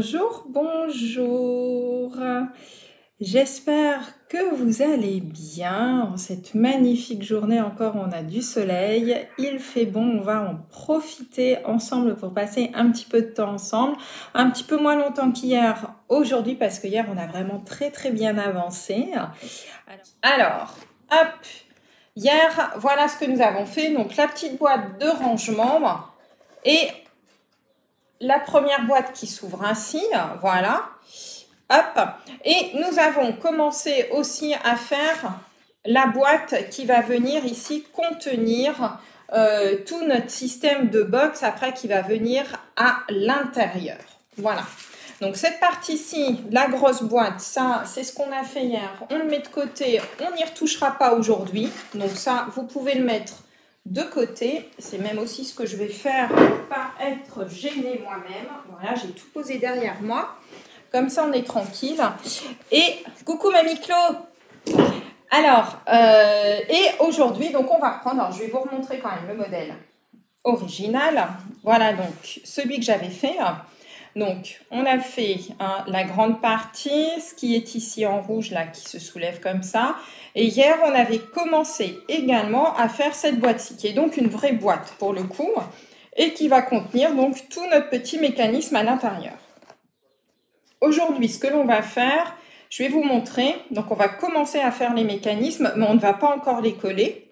Bonjour, bonjour. J'espère que vous allez bien. En cette magnifique journée encore, on a du soleil. Il fait bon, on va en profiter ensemble pour passer un petit peu de temps ensemble. Un petit peu moins longtemps qu'hier aujourd'hui parce que hier, on a vraiment très bien avancé. Alors, hop, hier, voilà ce que nous avons fait. Donc, la petite boîte de rangement et la première boîte qui s'ouvre ainsi, voilà, hop, et nous avons commencé aussi à faire la boîte qui va venir ici contenir tout notre système de box après qui va venir à l'intérieur, voilà. Donc cette partie-ci, la grosse boîte, ça c'est ce qu'on a fait hier, on le met de côté, on n'y retouchera pas aujourd'hui, donc ça vous pouvez le mettre de côté, c'est même aussi ce que je vais faire pour ne pas être gênée moi-même. Voilà, j'ai tout posé derrière moi. Comme ça, on est tranquille. Et coucou Mamie Clo. Alors, et aujourd'hui, donc on va reprendre. Alors, je vais vous remontrer quand même le modèle original. Voilà donc celui que j'avais fait. Donc, on a fait la grande partie, ce qui est ici en rouge, là, qui se soulève comme ça. Et hier, on avait commencé également à faire cette boîte-ci, qui est donc une vraie boîte pour le coup, et qui va contenir donc tout notre petit mécanisme à l'intérieur. Aujourd'hui, ce que l'on va faire, je vais vous montrer. Donc, on va commencer à faire les mécanismes, mais on ne va pas encore les coller.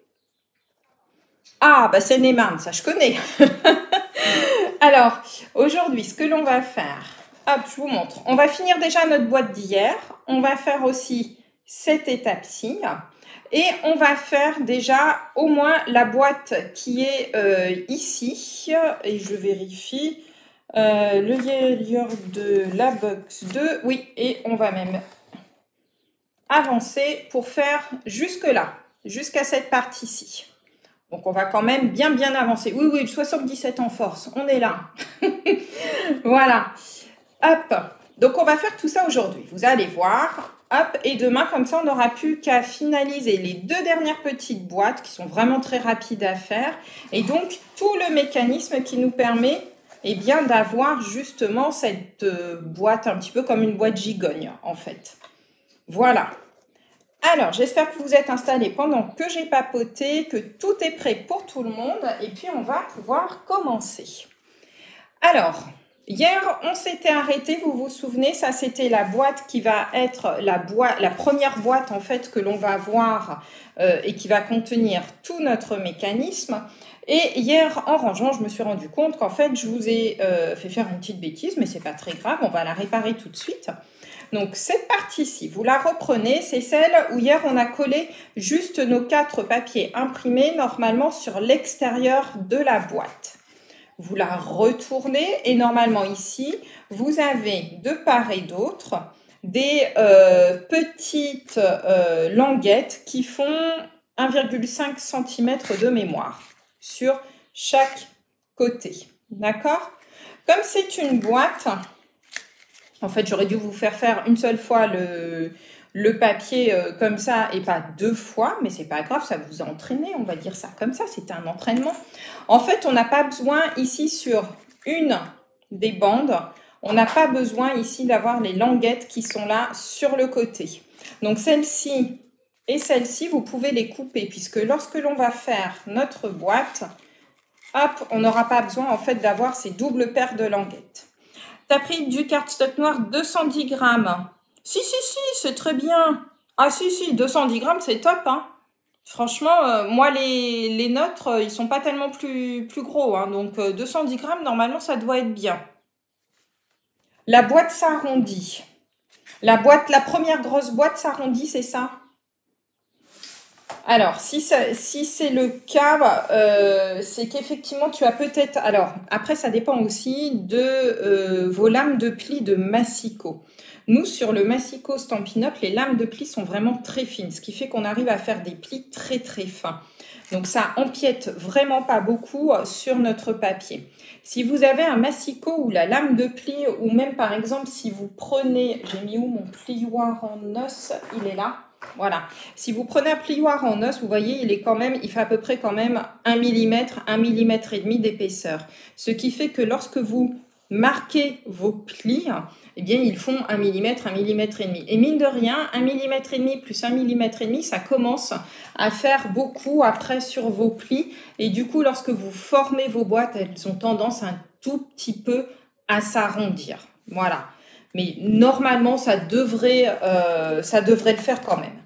Ah, bah c'est Neyman, ça je connais. Alors, aujourd'hui, ce que l'on va faire, hop, je vous montre. On va finir déjà notre boîte d'hier. On va faire aussi cette étape-ci. Et on va faire déjà au moins la boîte qui est ici. Et je vérifie le yellow de la box 2. Oui, et on va même avancer pour faire jusque-là, jusqu'à cette partie-ci. Donc, on va quand même bien avancer. Oui, 77 en force, on est là. Voilà. Hop. Donc, on va faire tout ça aujourd'hui. Vous allez voir. Hop. Et demain, comme ça, on n'aura plus qu'à finaliser les deux dernières petites boîtes qui sont vraiment très rapides à faire. Et donc, tout le mécanisme qui nous permet bien, d'avoir justement cette boîte un petit peu comme une boîte gigogne, en fait. Voilà. Alors, j'espère que vous êtes installés pendant que j'ai papoté, que tout est prêt pour tout le monde. Et puis, on va pouvoir commencer. Alors, hier, on s'était arrêté, vous vous souvenez, ça c'était la boîte qui va être la première boîte en fait que l'on va voir et qui va contenir tout notre mécanisme. Et hier, en rangeant, je me suis rendu compte qu'en fait, je vous ai fait faire une petite bêtise, mais c'est pas très grave, on va la réparer tout de suite. Donc, cette partie-ci, vous la reprenez, c'est celle où hier, on a collé juste nos 4 papiers imprimés normalement sur l'extérieur de la boîte. Vous la retournez et normalement ici, vous avez de part et d'autre des petites languettes qui font 1,5 cm de mémoire sur chaque côté. D'accord? Comme c'est une boîte... En fait, j'aurais dû vous faire une seule fois le papier comme ça et pas 2 fois, mais c'est pas grave, ça vous a entraîné, on va dire ça comme ça, c'était un entraînement. En fait, on n'a pas besoin ici sur une des bandes, on n'a pas besoin ici d'avoir les languettes qui sont là sur le côté. Donc celle-ci et celle-ci, vous pouvez les couper puisque lorsque l'on va faire notre boîte, hop, on n'aura pas besoin en fait d'avoir ces doubles paires de languettes. Tu as pris du cardstock noir 210 grammes. Si, c'est très bien. Ah si, 210 grammes, c'est top. Hein. Franchement, moi, les nôtres, ils sont pas tellement plus gros. Hein, donc, 210 grammes, normalement, ça doit être bien. La boîte s'arrondit. La première grosse boîte s'arrondit, c'est ça? Alors, si c'est le cas, c'est qu'effectivement, tu as peut-être... Alors, après, ça dépend aussi de vos lames de pli de massicot. Nous, sur le massicot Stampin' Up, les lames de pli sont vraiment très fines, ce qui fait qu'on arrive à faire des plis très fins. Donc, ça empiète vraiment pas beaucoup sur notre papier. Si vous avez un massicot ou la lame de pli, ou même, par exemple, si vous prenez... J'ai mis où mon plioir en os? Il est là. Voilà. Si vous prenez un plioir en os, vous voyez, il fait à peu près quand même 1 mm, 1 mm et demi d'épaisseur. Ce qui fait que lorsque vous marquer vos plis, eh bien, ils font 1 mm, 1 mm et demi. Et mine de rien, 1 mm et demi plus 1 mm et demi, ça commence à faire beaucoup après sur vos plis. Et du coup, lorsque vous formez vos boîtes, elles ont tendance un tout petit peu à s'arrondir. Voilà. Mais normalement, ça devrait le faire quand même.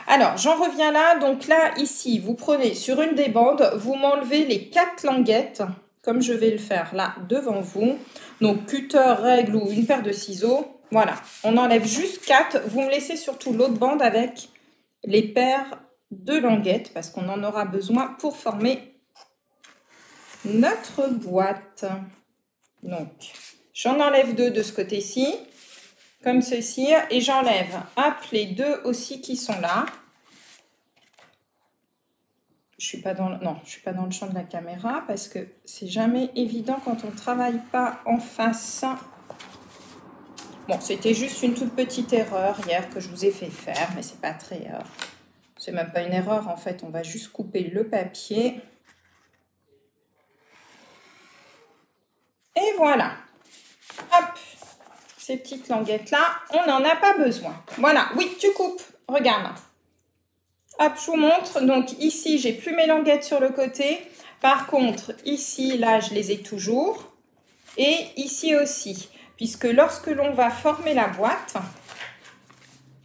Alors, j'en reviens là. Donc là, ici, vous prenez sur une des bandes, vous m'enlevez les 4 languettes, comme je vais le faire là devant vous. Donc, cutter, règle ou une paire de ciseaux. Voilà, on enlève juste 4. Vous me laissez surtout l'autre bande avec les paires de languettes parce qu'on en aura besoin pour former notre boîte. Donc, j'en enlève 2 de ce côté-ci, comme ceci, et j'enlève les 2 aussi qui sont là. Je suis pas dans le champ de la caméra parce que c'est jamais évident quand on ne travaille pas en face. Bon, c'était juste une toute petite erreur hier que je vous ai fait faire, mais c'est pas très... c'est même pas une erreur en fait, on va juste couper le papier. Et voilà. Hop, ces petites languettes-là, on n'en a pas besoin. Voilà, oui, tu coupes, regarde. Hop, je vous montre. Donc ici, j'ai plus mes languettes sur le côté. Par contre, ici, là, je les ai toujours. Et ici aussi. Puisque lorsque l'on va former la boîte,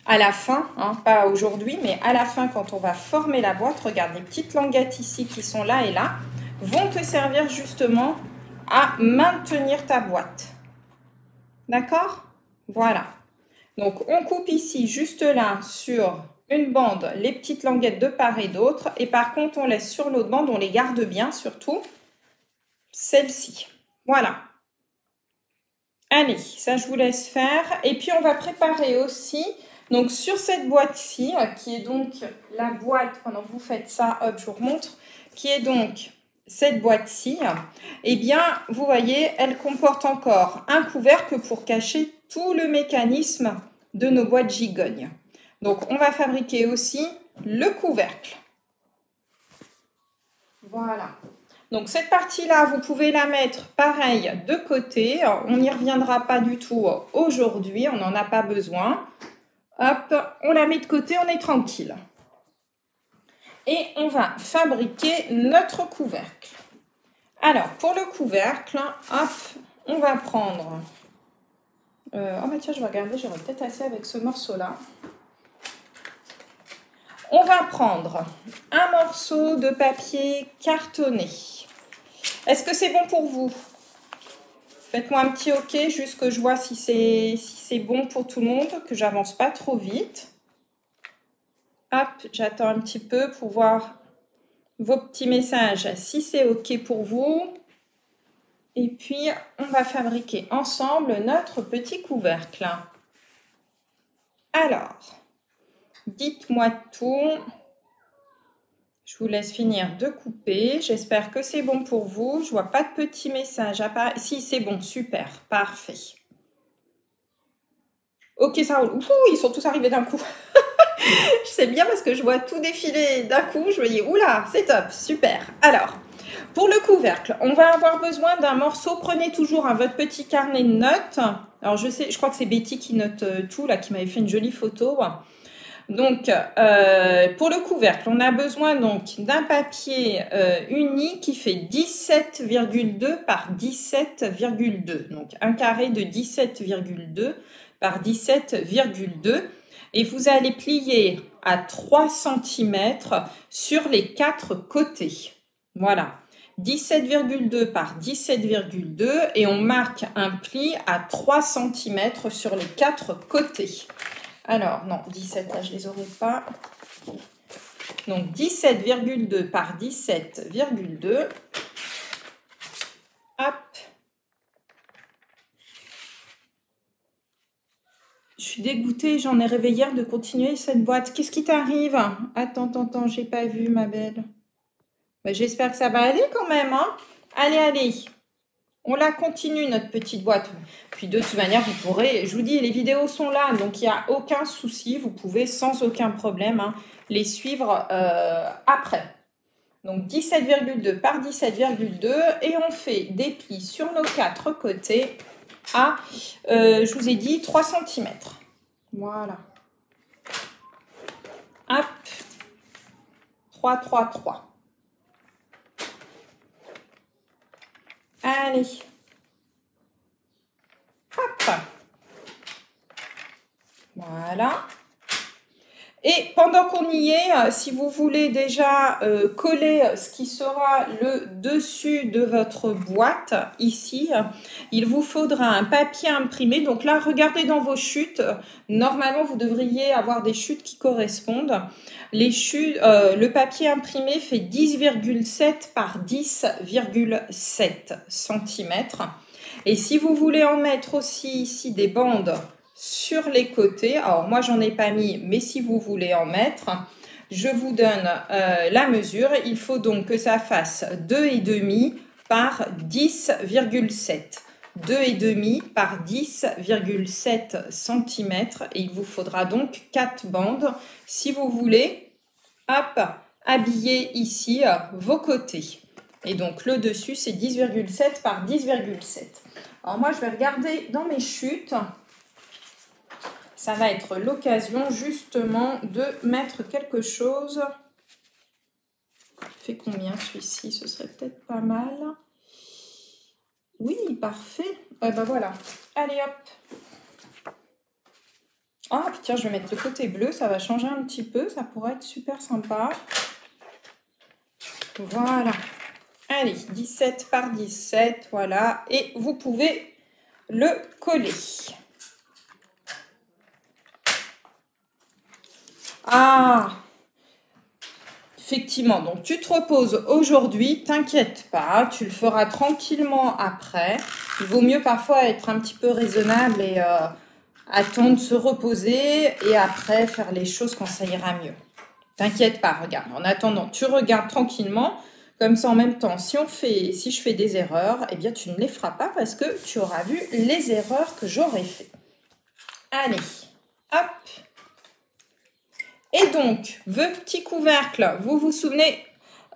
à la fin, hein, pas aujourd'hui, mais à la fin, quand on va former la boîte, regarde, les petites languettes ici qui sont là et là, vont te servir justement à maintenir ta boîte. D'accord? Voilà. Donc, on coupe ici, juste là, sur une bande, les petites languettes de part et d'autre. Et par contre, on laisse sur l'autre bande, on les garde bien, surtout celle-ci. Voilà. Allez, ça, je vous laisse faire. Et puis, on va préparer aussi, donc, sur cette boîte-ci, qui est donc la boîte, pendant que vous faites ça, hop, je vous remontre, qui est donc cette boîte-ci, eh bien, vous voyez, elle comporte encore un couvercle pour cacher tout le mécanisme de nos boîtes gigognes. Donc, on va fabriquer aussi le couvercle. Voilà. Donc, cette partie-là, vous pouvez la mettre pareil de côté. On n'y reviendra pas du tout aujourd'hui, on n'en a pas besoin. Hop, on la met de côté, on est tranquille. Et on va fabriquer notre couvercle. Alors, pour le couvercle, hop, on va prendre... oh bah tiens, je vais regarder, j'aurais peut-être assez avec ce morceau-là. On va prendre un morceau de papier cartonné. Est-ce que c'est bon pour vous? Faites-moi un petit OK, juste que je vois si c'est bon pour tout le monde, que j'avance pas trop vite. Hop, j'attends un petit peu pour voir vos petits messages, si c'est OK pour vous. Et puis, on va fabriquer ensemble notre petit couvercle. Alors, dites-moi tout. Je vous laisse finir de couper. J'espère que c'est bon pour vous. Je vois pas de petits messages apparaître. Si, c'est bon, super, parfait. Ok, ça roule. Ouh, ils sont tous arrivés d'un coup. Je sais bien parce que je vois tout défiler d'un coup. Je me dis, oula, c'est top, super. Alors, pour le couvercle, on va avoir besoin d'un morceau. Prenez toujours votre petit carnet de notes. Alors, je crois que c'est Betty qui note tout, là, qui m'avait fait une jolie photo. Donc, pour le couvercle, on a besoin donc d'un papier uni qui fait 17,2 par 17,2. Donc, un carré de 17,2 par 17,2. Et vous allez plier à 3 cm sur les 4 côtés. Voilà. 17,2 par 17,2 et on marque un pli à 3 cm sur les 4 côtés. Alors, non, 17, là, je ne les aurai pas. Donc, 17,2 par 17,2. Hop. Je suis dégoûtée, j'en ai rêvé hier de continuer cette boîte. Qu'est-ce qui t'arrive? Attends, j'ai pas vu, ma belle. Ben, j'espère que ça va aller quand même, hein. Allez. On la continue, notre petite boîte. Puis de toute manière, vous pourrez, je vous dis, les vidéos sont là, donc il n'y a aucun souci. Vous pouvez sans aucun problème les suivre après. Donc 17,2 par 17,2 et on fait des plis sur nos 4 côtés à, je vous ai dit, 3 cm. Voilà. Hop. 3, 3, 3. Allez. Hop. Voilà. Et pendant qu'on y est, si vous voulez déjà coller ce qui sera le dessus de votre boîte, ici, il vous faudra un papier imprimé. Donc là, regardez dans vos chutes. Normalement, vous devriez avoir des chutes qui correspondent. Les chutes, le papier imprimé fait 10,7 par 10,7 cm. Et si vous voulez en mettre aussi ici des bandes sur les côtés, alors moi j'en ai pas mis, mais si vous voulez en mettre, je vous donne la mesure. Il faut donc que ça fasse 2,5 par 10,7. 2,5 par 10,7 cm et il vous faudra donc 4 bandes si vous voulez, hop, habiller ici vos côtés. Et donc le dessus c'est 10,7 par 10,7. Alors moi je vais regarder dans mes chutes. Ça va être l'occasion justement de mettre quelque chose. Il fait combien celui-ci? Ce serait peut-être pas mal. Oui, parfait. Ben voilà. Allez hop. Ah, puis tiens, je vais mettre le côté bleu. Ça va changer un petit peu. Ça pourrait être super sympa. Voilà. Allez, 17 par 17. Voilà. Et vous pouvez le coller. Ah, effectivement, donc tu te reposes aujourd'hui, t'inquiète pas, tu le feras tranquillement après. Il vaut mieux parfois être un petit peu raisonnable et attendre, se reposer et après faire les choses quand ça ira mieux. T'inquiète pas, regarde, en attendant, tu regardes tranquillement, comme ça en même temps, si je fais des erreurs, eh bien tu ne les feras pas parce que tu auras vu les erreurs que j'aurais fait. Allez, hop. Et donc, vos petits couvercles, vous vous souvenez,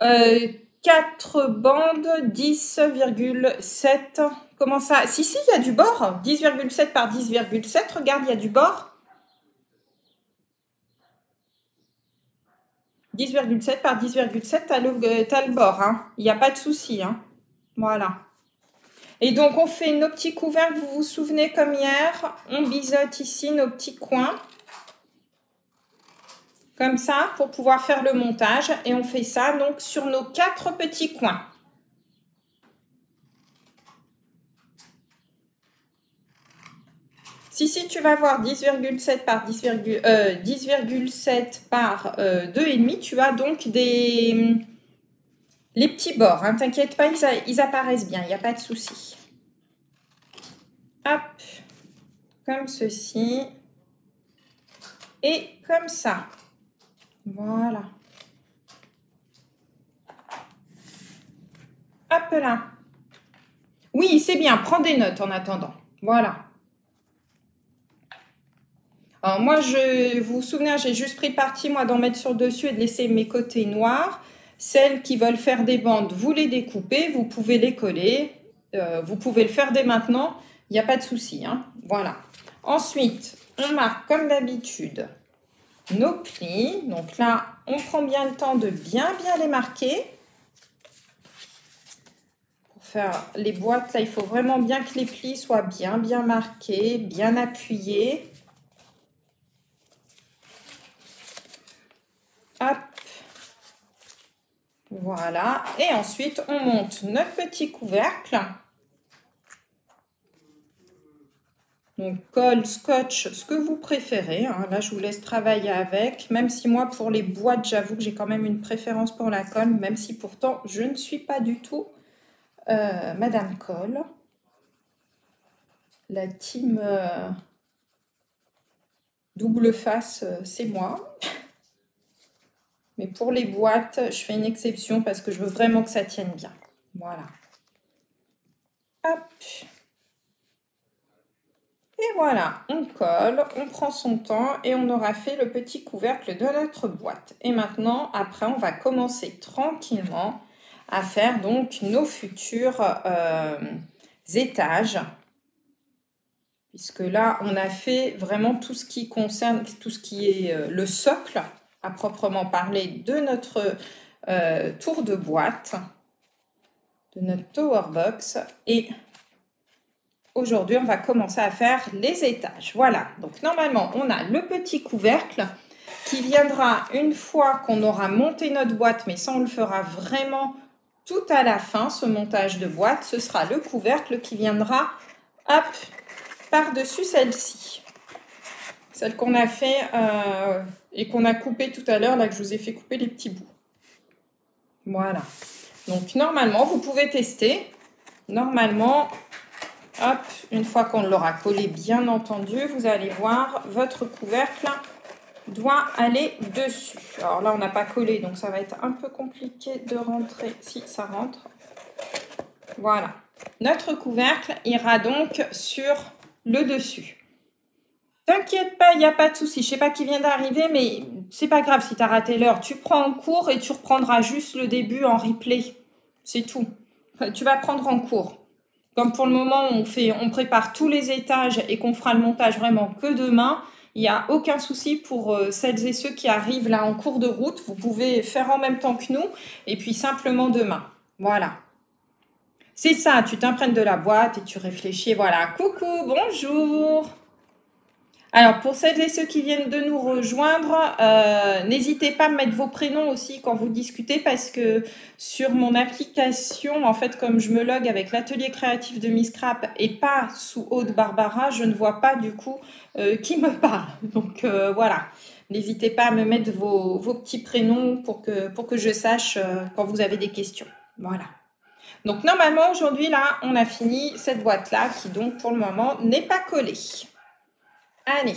4 bandes, 10,7. Comment ça? Si, il y a du bord. 10,7 par 10,7. Regarde, il y a du bord. 10,7 par 10,7, t'as le bord. Hein. Il n'y a pas de souci. Hein. Voilà. Et donc, on fait nos petits couvercles, vous vous souvenez comme hier. On biseaute ici nos petits coins. Comme ça, pour pouvoir faire le montage. Et on fait ça donc sur nos 4 petits coins. Si tu vas voir 10,7 par 10,7 par 2,5, tu as donc les petits bords. Hein, t'inquiète pas, ils apparaissent bien, il n'y a pas de souci. Hop, comme ceci. Et comme ça. Voilà. Hop là. Oui, c'est bien, prends des notes en attendant. Voilà. Alors moi, vous vous souvenez, j'ai juste pris parti, moi, d'en mettre sur dessus et de laisser mes côtés noirs. Celles qui veulent faire des bandes, vous les découpez, vous pouvez les coller. Vous pouvez le faire dès maintenant, il n'y a pas de souci. Hein. Voilà. Ensuite, on marque comme d'habitude nos plis. Donc là, on prend bien le temps de bien les marquer. Pour faire les boîtes, là, il faut vraiment bien que les plis soient bien marqués, bien appuyés. Hop. Voilà. Et ensuite, on monte notre petit couvercle. Donc, colle, scotch, ce que vous préférez. Hein. Là, je vous laisse travailler avec. Même si moi, pour les boîtes, j'avoue que j'ai quand même une préférence pour la colle. Même si pourtant, je ne suis pas du tout Madame Colle. La team double face, c'est moi. Mais pour les boîtes, je fais une exception parce que je veux vraiment que ça tienne bien. Voilà. Hop. Et voilà, on colle, on prend son temps et on aura fait le petit couvercle de notre boîte. Et maintenant, après, on va commencer tranquillement à faire donc nos futurs étages. Puisque là, on a fait vraiment tout ce qui concerne, tout ce qui est le socle, à proprement parler, de notre tour de boîte, de notre tower box. Et aujourd'hui, on va commencer à faire les étages. Voilà, donc normalement, on a le petit couvercle qui viendra une fois qu'on aura monté notre boîte, mais ça, on le fera vraiment tout à la fin, ce montage de boîte. Ce sera le couvercle qui viendra, hop, par-dessus celle-ci. Celle qu'on a fait et qu'on a coupé tout à l'heure, là que je vous ai fait couper les petits bouts. Voilà. Donc normalement, vous pouvez tester. Normalement, hop, une fois qu'on l'aura collé, bien entendu, vous allez voir, votre couvercle doit aller dessus. Alors là, on n'a pas collé, donc ça va être un peu compliqué de rentrer. Si, ça rentre. Voilà. Notre couvercle ira donc sur le dessus. T'inquiète pas, il n'y a pas de souci. Je ne sais pas qui vient d'arriver, mais c'est pas grave si tu as raté l'heure. Tu prends en cours et tu reprendras juste le début en replay. C'est tout. Tu vas prendre en cours. Comme pour le moment, on prépare tous les étages et qu'on fera le montage vraiment que demain, il n'y a aucun souci pour celles et ceux qui arrivent là en cours de route. Vous pouvez faire en même temps que nous et puis simplement demain. Voilà. C'est ça, tu t'imprègnes de la boîte et tu réfléchis. Voilà. Coucou, bonjour. Alors, pour celles et ceux qui viennent de nous rejoindre, n'hésitez pas à mettre vos prénoms aussi quand vous discutez parce que sur mon application, en fait, comme je me log avec l'atelier créatif de Miss Scrap et pas sous Aude Barbara, je ne vois pas du coup qui me parle. Donc, voilà. N'hésitez pas à me mettre vos petits prénoms pour que je sache quand vous avez des questions. Voilà. Donc, normalement, aujourd'hui, là, on a fini cette boîte-là qui, donc, pour le moment, n'est pas collée. Allez,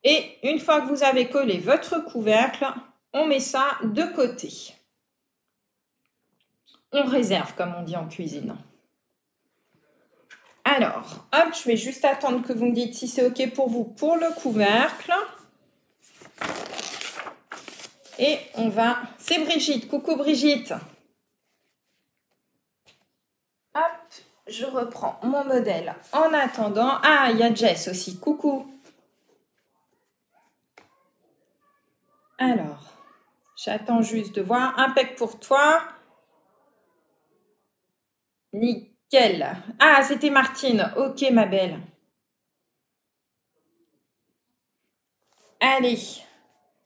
et une fois que vous avez collé votre couvercle, on met ça de côté. On réserve, comme on dit en cuisine. Alors, hop, je vais juste attendre que vous me dites si c'est OK pour vous pour le couvercle. Et on va... C'est Brigitte. Coucou Brigitte. Hop, je reprends mon modèle en attendant. Ah, il y a Jess aussi. Coucou. Alors, j'attends juste de voir. Impec pour toi. Nickel. Ah, c'était Martine. Ok, ma belle. Allez.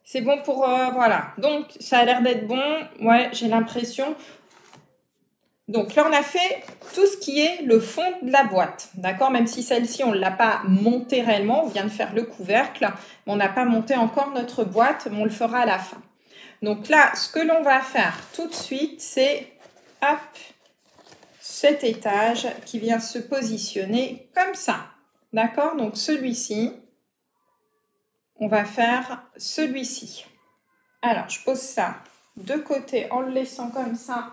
C'est bon pour... voilà. Donc, ça a l'air d'être bon. Ouais, j'ai l'impression. Donc là, on a fait tout ce qui est le fond de la boîte. D'accord? Même si celle-ci, on ne l'a pas montée réellement. On vient de faire le couvercle. Mais on n'a pas monté encore notre boîte. Mais on le fera à la fin. Donc là, ce que l'on va faire tout de suite, c'est... Hop, cet étage qui vient se positionner comme ça. D'accord? Donc celui-ci, on va faire celui-ci. Alors, je pose ça de côté en le laissant comme ça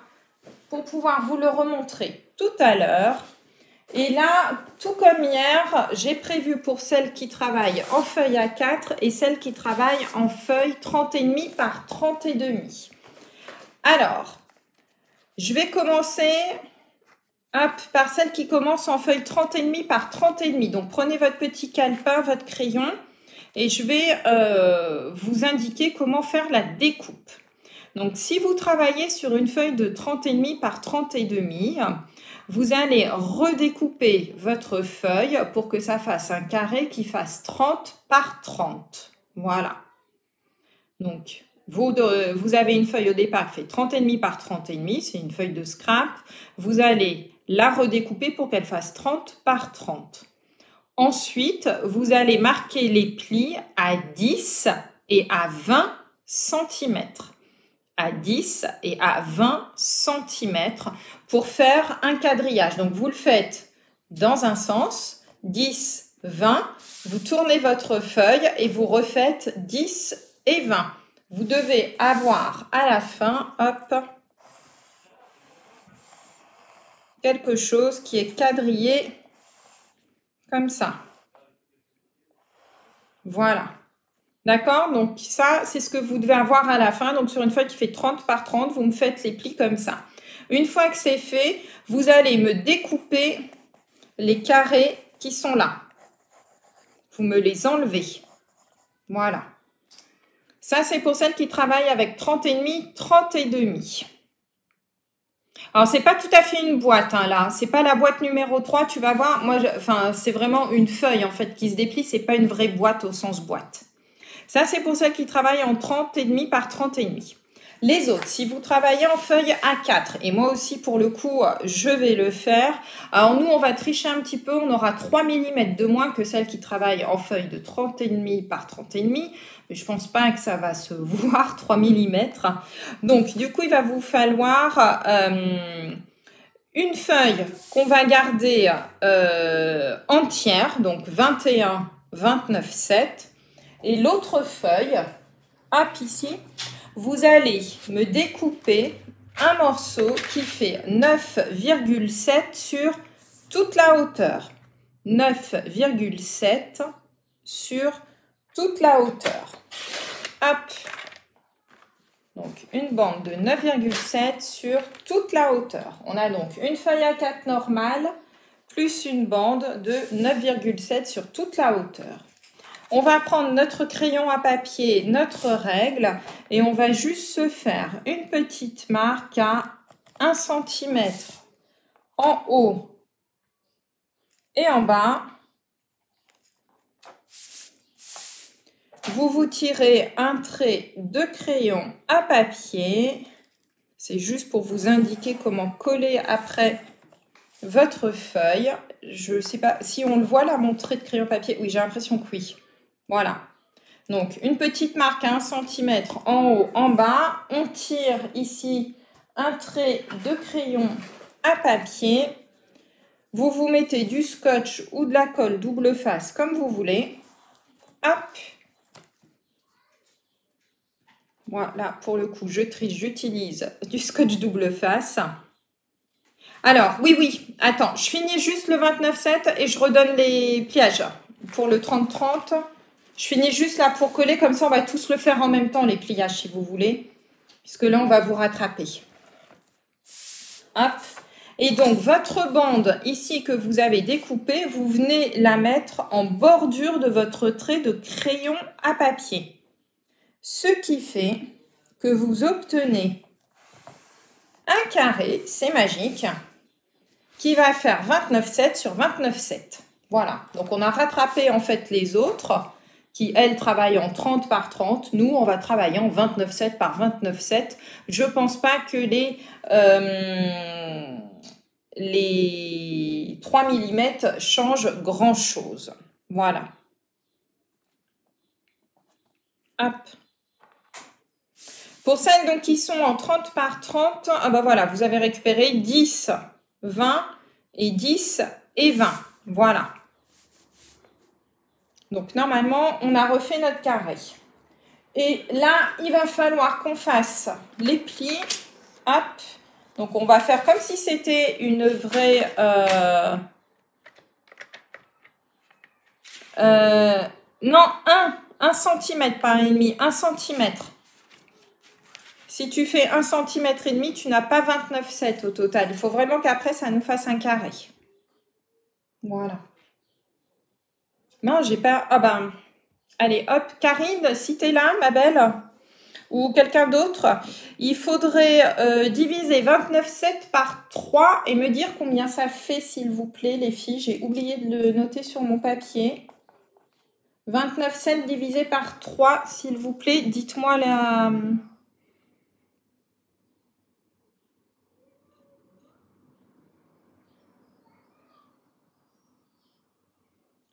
pour pouvoir vous le remontrer tout à l'heure. Et là, tout comme hier, j'ai prévu pour celles qui travaillent en feuille A4 et celles qui travaillent en feuille 30,5 par 30,5. Alors, je vais commencer par celle qui commence en feuille 30,5 par 30,5. Donc, prenez votre petit calepin, votre crayon et je vais vous indiquer comment faire la découpe. Donc, si vous travaillez sur une feuille de 30,5 par 30,5, vous allez redécouper votre feuille pour que ça fasse un carré qui fasse 30 par 30. Voilà. Donc, vous avez une feuille au départ qui fait 30,5 par 30,5, c'est une feuille de scrap. Vous allez la redécouper pour qu'elle fasse 30 par 30. Ensuite, vous allez marquer les plis à 10 et à 20 cm. À 10 et à 20 cm pour faire un quadrillage. Donc, vous le faites dans un sens, 10, 20. Vous tournez votre feuille et vous refaites 10 et 20. Vous devez avoir à la fin, hop, quelque chose qui est quadrillé comme ça. Voilà. D'accord? Donc ça, c'est ce que vous devez avoir à la fin. Donc sur une feuille qui fait 30 par 30, vous me faites les plis comme ça. Une fois que c'est fait, vous allez me découper les carrés qui sont là. Vous me les enlevez. Voilà. Ça, c'est pour celles qui travaillent avec 30,5, 30,5. Alors, c'est pas tout à fait une boîte, hein, là. C'est pas la boîte numéro 3, tu vas voir. Moi, c'est vraiment une feuille, en fait, qui se déplie. C'est pas une vraie boîte au sens boîte. Ça, c'est pour celles qui travaillent en 30,5 par 30,5. Les autres, si vous travaillez en feuille A4, et moi aussi, pour le coup, je vais le faire. Alors, nous, on va tricher un petit peu. On aura 3 mm de moins que celles qui travaillent en feuille de 30,5 par 30,5. Mais je pense pas que ça va se voir, 3 mm. Donc, du coup, il va vous falloir une feuille qu'on va garder entière, donc 21, 29, 7. Et l'autre feuille, hop, ici, vous allez me découper un morceau qui fait 9,7 sur toute la hauteur. 9,7 sur toute la hauteur. Hop. Donc, une bande de 9,7 sur toute la hauteur. On a donc une feuille A4 normale, plus une bande de 9,7 sur toute la hauteur. On va prendre notre crayon à papier, notre règle, et on va juste se faire une petite marque à 1 cm en haut et en bas. Vous tirez un trait de crayon à papier. C'est juste pour vous indiquer comment coller après votre feuille. Je ne sais pas si on le voit là, mon trait de crayon papier. Oui, j'ai l'impression que oui. Voilà. Donc, une petite marque à 1 cm en haut, en bas. On tire ici un trait de crayon à papier. Vous vous mettez du scotch ou de la colle double face comme vous voulez. Hop. Voilà, pour le coup, je triche, j'utilise du scotch double face. Alors, oui, attends, je finis juste le 29,7 et je redonne les pliages pour le 30-30. Je finis juste là pour coller, comme ça on va tous le faire en même temps, les pliages, si vous voulez. Puisque là, on va vous rattraper. Hop. Et donc, votre bande ici que vous avez découpée, vous venez la mettre en bordure de votre trait de crayon à papier. Ce qui fait que vous obtenez un carré, c'est magique, qui va faire 29,7 sur 29,7. Voilà. Donc, on a rattrapé en fait les autres qui, elles, travaillent en 30 par 30. Nous, on va travailler en 29,7 par 29,7. Je ne pense pas que les 3 mm changent grand-chose. Voilà. Hop. Pour celles donc, qui sont en 30 par 30, ah ben voilà, vous avez récupéré 10, 20 et 10 et 20. Voilà. Donc, normalement, on a refait notre carré. Et là, il va falloir qu'on fasse les plis. Hop. Donc, on va faire comme si c'était une vraie... non, 1 cm par et demi, 1 cm. Si tu fais 1 cm et demi, tu n'as pas 29,7 au total. Il faut vraiment qu'après, ça nous fasse un carré. Voilà. Non, j'ai pas... Ah ben... Allez, hop, Karine, si tu es là, ma belle, ou quelqu'un d'autre, il faudrait diviser 29,7 par 3 et me dire combien ça fait, s'il vous plaît, les filles. J'ai oublié de le noter sur mon papier. 29,7 divisé par 3, s'il vous plaît. Dites-moi la...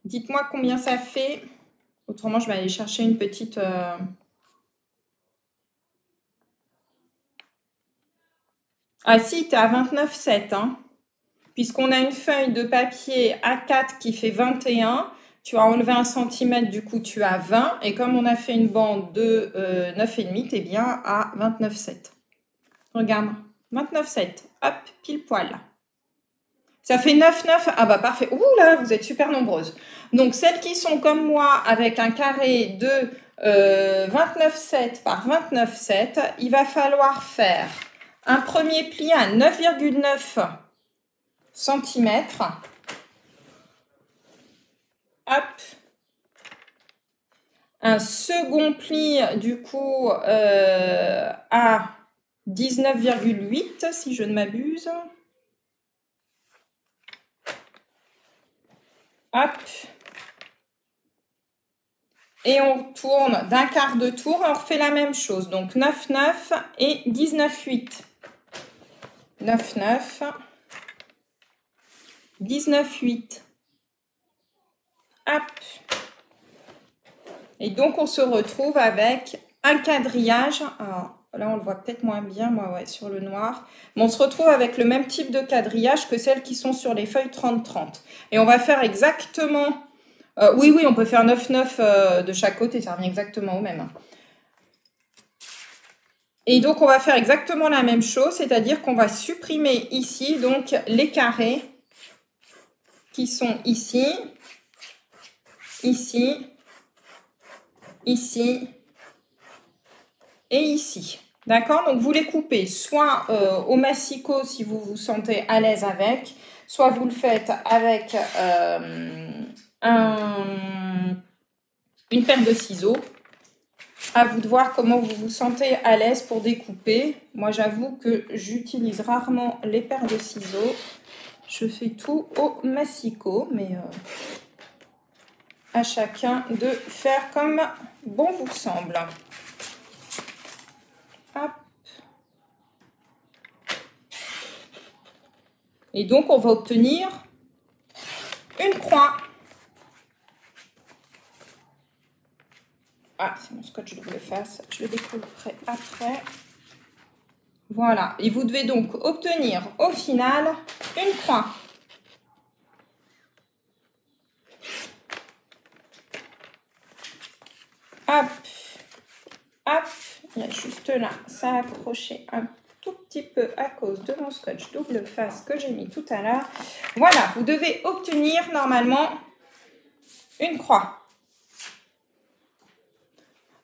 Dites-moi combien ça fait. Autrement, je vais aller chercher une petite... Ah si, tu es à 29,7. Hein. Puisqu'on a une feuille de papier A4 qui fait 21. Tu as enlevé 1 cm, du coup, tu as 20. Et comme on a fait une bande de 9,5, tu es bien à 29,7. Regarde, 29,7. Hop, pile poil. Ça fait 9, 9. Ah bah parfait. Ouh là, vous êtes super nombreuses. Donc, celles qui sont comme moi avec un carré de 29,7 par 29,7, il va falloir faire un premier pli à 9,9 cm. Hop. Un second pli, du coup, à 19,8 si je ne m'abuse. Hop. Et on tourne d'un quart de tour et on refait la même chose. Donc 9, 9 et 19, 8. 9, 9. 19, 8. Hop. Et donc, on se retrouve avec un quadrillage. Alors, là, on le voit peut-être moins bien, moi, ouais, sur le noir. Mais on se retrouve avec le même type de quadrillage que celles qui sont sur les feuilles 30-30. Et on va faire exactement... oui, on peut faire 9-9 de chaque côté, ça revient exactement au même. Et donc, on va faire exactement la même chose, c'est-à-dire qu'on va supprimer ici, donc, les carrés qui sont ici, ici, ici et ici. D'accord? Donc, vous les coupez soit au massicot si vous vous sentez à l'aise avec, soit vous le faites avec une paire de ciseaux. À vous de voir comment vous vous sentez à l'aise pour découper. Moi, j'avoue que j'utilise rarement les paires de ciseaux. Je fais tout au massicot, mais à chacun de faire comme bon vous semble. Hop. Et donc, on va obtenir une croix. Ah, c'est mon scotch double face. Je le découperai après. Voilà. Et vous devez donc obtenir au final une croix. Hop. Hop. Il y a juste là, ça a accroché un tout petit peu à cause de mon scotch double face que j'ai mis tout à l'heure. Voilà, vous devez obtenir normalement une croix.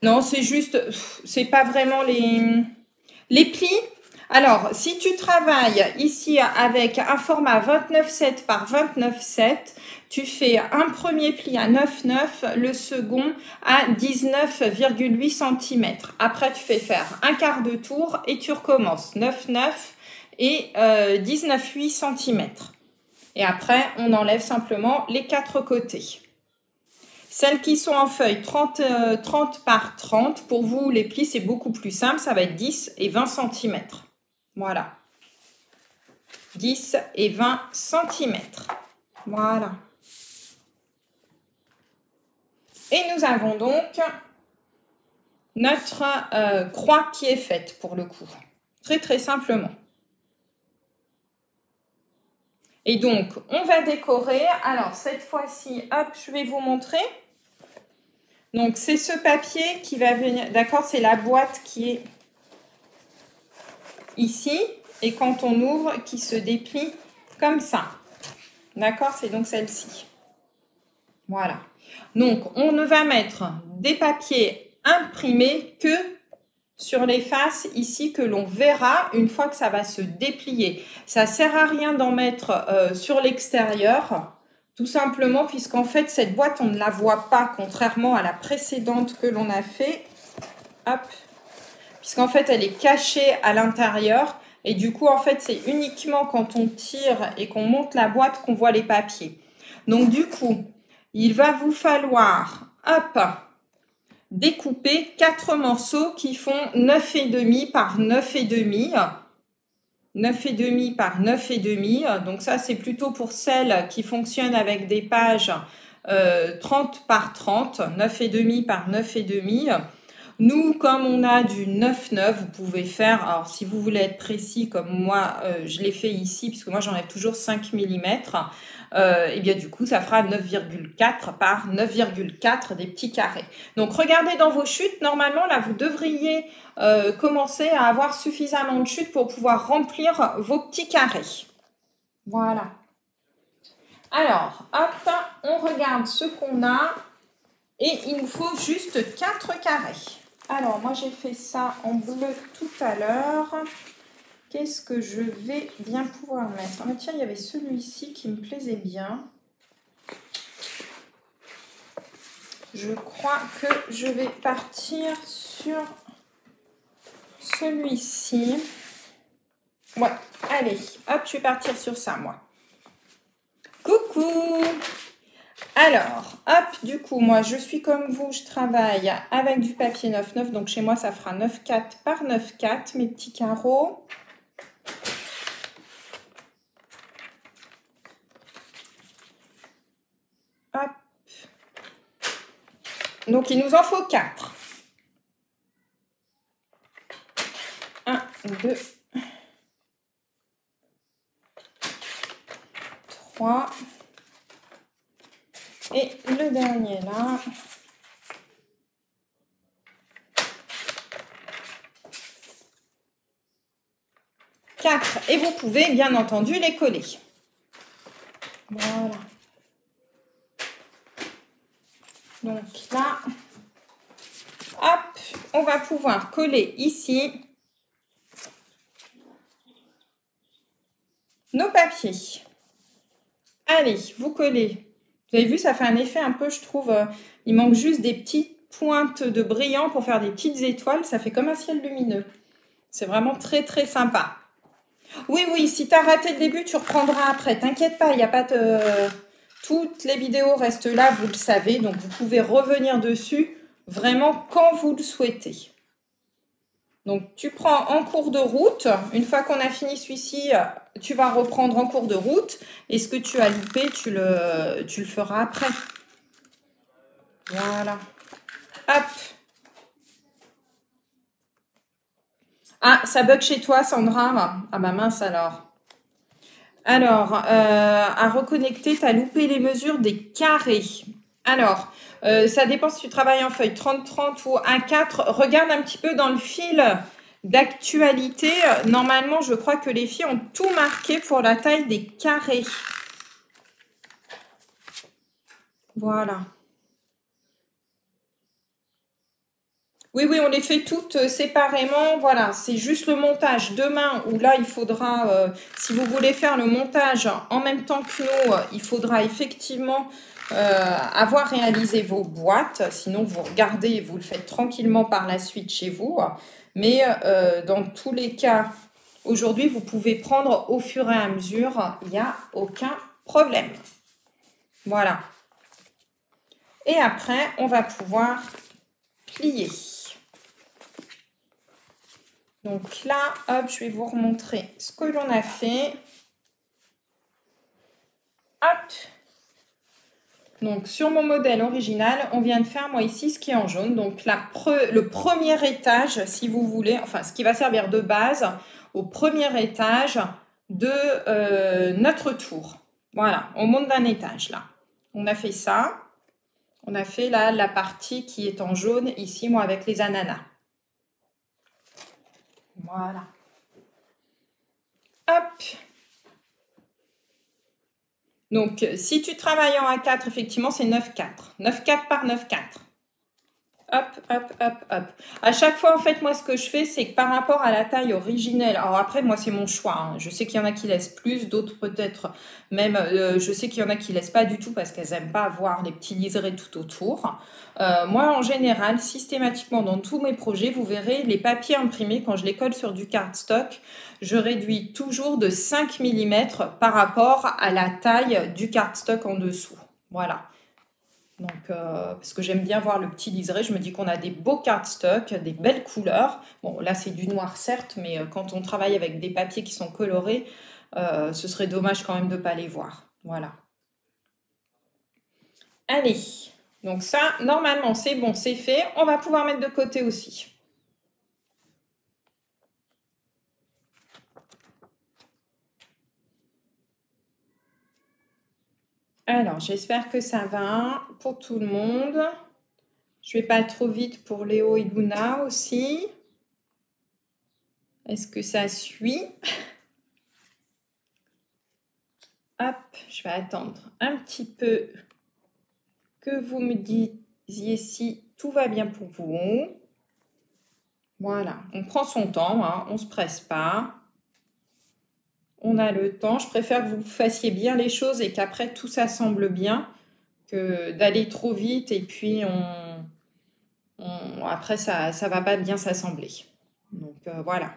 Non, c'est juste, c'est pas vraiment les plis. Alors, si tu travailles ici avec un format 29,7 par 29,7, tu fais un premier pli à 9,9, le second à 19,8 cm. Après, tu fais faire un quart de tour et tu recommences 9,9 et 19,8 cm. Et après, on enlève simplement les quatre côtés. Celles qui sont en feuille 30 par 30, pour vous, les plis, c'est beaucoup plus simple. Ça va être 10 et 20 cm. Voilà. 10 et 20 cm. Voilà. Et nous avons donc notre croix qui est faite pour le coup. Très, très simplement. Et donc, on va décorer. Alors, cette fois-ci, hop, je vais vous montrer. Donc, c'est ce papier qui va venir. D'accord, c'est la boîte qui est ici. Et quand on ouvre, qui se déplie comme ça. D'accord, c'est donc celle-ci. Voilà. Donc, on ne va mettre des papiers imprimés que sur les faces ici que l'on verra une fois que ça va se déplier. Ça ne sert à rien d'en mettre sur l'extérieur, tout simplement puisqu'en fait, cette boîte, on ne la voit pas, contrairement à la précédente que l'on a fait. Hop. Puisqu'en fait, elle est cachée à l'intérieur. Et du coup, en fait, c'est uniquement quand on tire et qu'on monte la boîte qu'on voit les papiers. Donc, du coup, il va vous falloir, hop, découper 4 morceaux qui font 9,5 par 9,5. 9,5 par 9,5. Donc, ça, c'est plutôt pour celles qui fonctionnent avec des pages 30 par 30. 9,5 par 9,5. Nous, comme on a du 9,9, vous pouvez faire, alors si vous voulez être précis comme moi, je l'ai fait ici, puisque moi j'enlève toujours 5 mm, et bien du coup ça fera 9,4 par 9,4 des petits carrés. Donc regardez dans vos chutes, normalement là vous devriez commencer à avoir suffisamment de chutes pour pouvoir remplir vos petits carrés. Voilà. Alors, hop, on regarde ce qu'on a. Et il nous faut juste 4 carrés. Alors, moi, j'ai fait ça en bleu tout à l'heure. Qu'est-ce que je vais bien pouvoir mettre? Ah, tiens, il y avait celui-ci qui me plaisait bien. Je crois que je vais partir sur celui-ci. Ouais, allez, hop, je vais partir sur ça, moi. Coucou! Alors, hop, du coup, moi, je suis comme vous, je travaille avec du papier 9,9. Donc, chez moi, ça fera 9,4 par 9,4, mes petits carreaux. Hop. Donc, il nous en faut 4. 1, 2, 3. Et le dernier là. 4. Et vous pouvez bien entendu les coller. Voilà. Donc là, hop, on va pouvoir coller ici nos papiers. Allez, vous collez. Vous avez vu, ça fait un effet un peu, je trouve, il manque juste des petites pointes de brillant pour faire des petites étoiles. Ça fait comme un ciel lumineux. C'est vraiment très, très sympa. Oui, oui, si tu as raté le début, tu reprendras après. T'inquiète pas, il n'y a pas de... Toutes les vidéos restent là, vous le savez. Donc, vous pouvez revenir dessus vraiment quand vous le souhaitez. Donc, tu prends en cours de route. Une fois qu'on a fini celui-ci, tu vas reprendre en cours de route. Et ce que tu as loupé, tu le feras après. Voilà. Hop. Ah, ça bug chez toi, Sandra? Ah bah mince alors. Alors, à reconnecter, tu as loupé les mesures des carrés. Alors, ça dépend si tu travailles en feuille 30-30 ou A4. Regarde un petit peu dans le fil d'actualité. Normalement, je crois que les filles ont tout marqué pour la taille des carrés. Voilà. Oui, oui, on les fait toutes séparément. Voilà, c'est juste le montage demain où là, il faudra, si vous voulez faire le montage en même temps que nous, il faudra effectivement avoir réalisé vos boîtes. Sinon, vous regardez et vous le faites tranquillement par la suite chez vous. Mais dans tous les cas, aujourd'hui, vous pouvez prendre au fur et à mesure. Il n'y a aucun problème. Voilà. Et après, on va pouvoir plier. Donc là, hop, je vais vous remontrer ce que l'on a fait. Hop. Donc sur mon modèle original, on vient de faire, moi ici, ce qui est en jaune. Donc le premier étage, si vous voulez, enfin ce qui va servir de base au premier étage de notre tour. Voilà, on monte d'un étage là. On a fait ça. On a fait là la partie qui est en jaune ici, moi avec les ananas. Voilà. Hop. Donc, si tu travailles en A4, effectivement, c'est 9,4. 9,4 par 9,4. Hop, hop, hop, hop. À chaque fois, en fait, moi, ce que je fais, c'est que par rapport à la taille originelle, alors après, moi, c'est mon choix. Hein. Je sais qu'il y en a qui laissent plus, d'autres peut-être même, je sais qu'il y en a qui laissent pas du tout parce qu'elles n'aiment pas avoir les petits liserés tout autour. Moi, en général, systématiquement, dans tous mes projets, vous verrez, les papiers imprimés, quand je les colle sur du cardstock, je réduis toujours de 5 mm par rapport à la taille du cardstock en dessous. Voilà. Donc, parce que j'aime bien voir le petit liseré, je me dis qu'on a des beaux cardstock, des belles couleurs. Bon, là, c'est du noir, certes, mais quand on travaille avec des papiers qui sont colorés, ce serait dommage quand même de ne pas les voir. Voilà. Allez, donc ça, normalement, c'est bon, c'est fait. On va pouvoir mettre de côté aussi. Alors, j'espère que ça va pour tout le monde. Je ne vais pas trop vite pour Léo et Luna aussi. Est-ce que ça suit? Hop, je vais attendre un petit peu que vous me disiez si tout va bien pour vous. Voilà, on prend son temps, hein, on ne se presse pas. On a le temps. Je préfère que vous fassiez bien les choses et qu'après tout ça semble bien que d'aller trop vite et puis après ça ne va pas bien s'assembler. Donc voilà.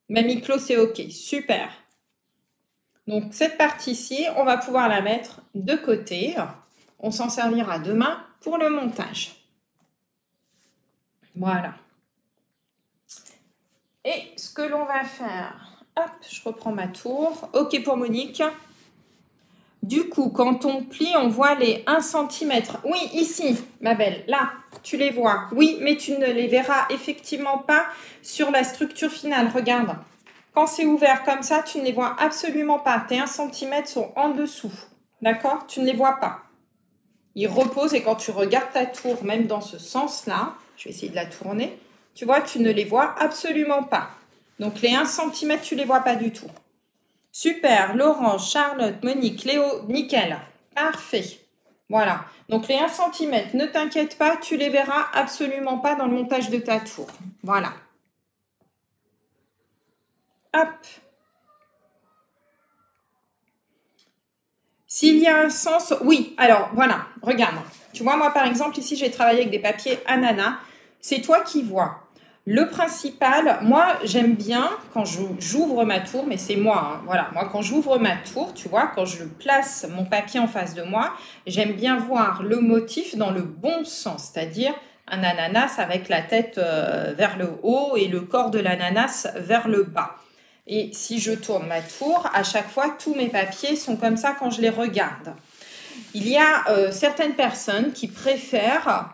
Mamie-Clo, c'est OK. Super. Donc cette partie-ci, on va pouvoir la mettre de côté. On s'en servira demain pour le montage. Voilà. Et ce que l'on va faire, hop, je reprends ma tour. OK pour Monique. Du coup, quand on plie, on voit les 1 cm. Oui, ici, ma belle, là, tu les vois. Oui, mais tu ne les verras effectivement pas sur la structure finale. Regarde. Quand c'est ouvert comme ça, tu ne les vois absolument pas. Tes 1 cm sont en dessous. D'accord? Tu ne les vois pas. Ils reposent et quand tu regardes ta tour, même dans ce sens-là, je vais essayer de la tourner, tu vois, tu ne les vois absolument pas. Donc, les 1 cm, tu ne les vois pas du tout. Super, Laurent, Charlotte, Monique, Léo, nickel. Parfait. Voilà. Donc, les 1 cm, ne t'inquiète pas, tu les verras absolument pas dans le montage de ta tour. Voilà. Hop. S'il y a un sens, oui. Alors, voilà, regarde. Tu vois, moi, par exemple, ici, j'ai travaillé avec des papiers ananas. C'est toi qui vois. Le principal, moi, j'aime bien quand j'ouvre ma tour, mais c'est moi, hein, voilà. Moi, quand j'ouvre ma tour, tu vois, quand je place mon papier en face de moi, j'aime bien voir le motif dans le bon sens, c'est-à-dire un ananas avec la tête vers le haut et le corps de l'ananas vers le bas. Et si je tourne ma tour, à chaque fois, tous mes papiers sont comme ça quand je les regarde. Il y a certaines personnes qui préfèrent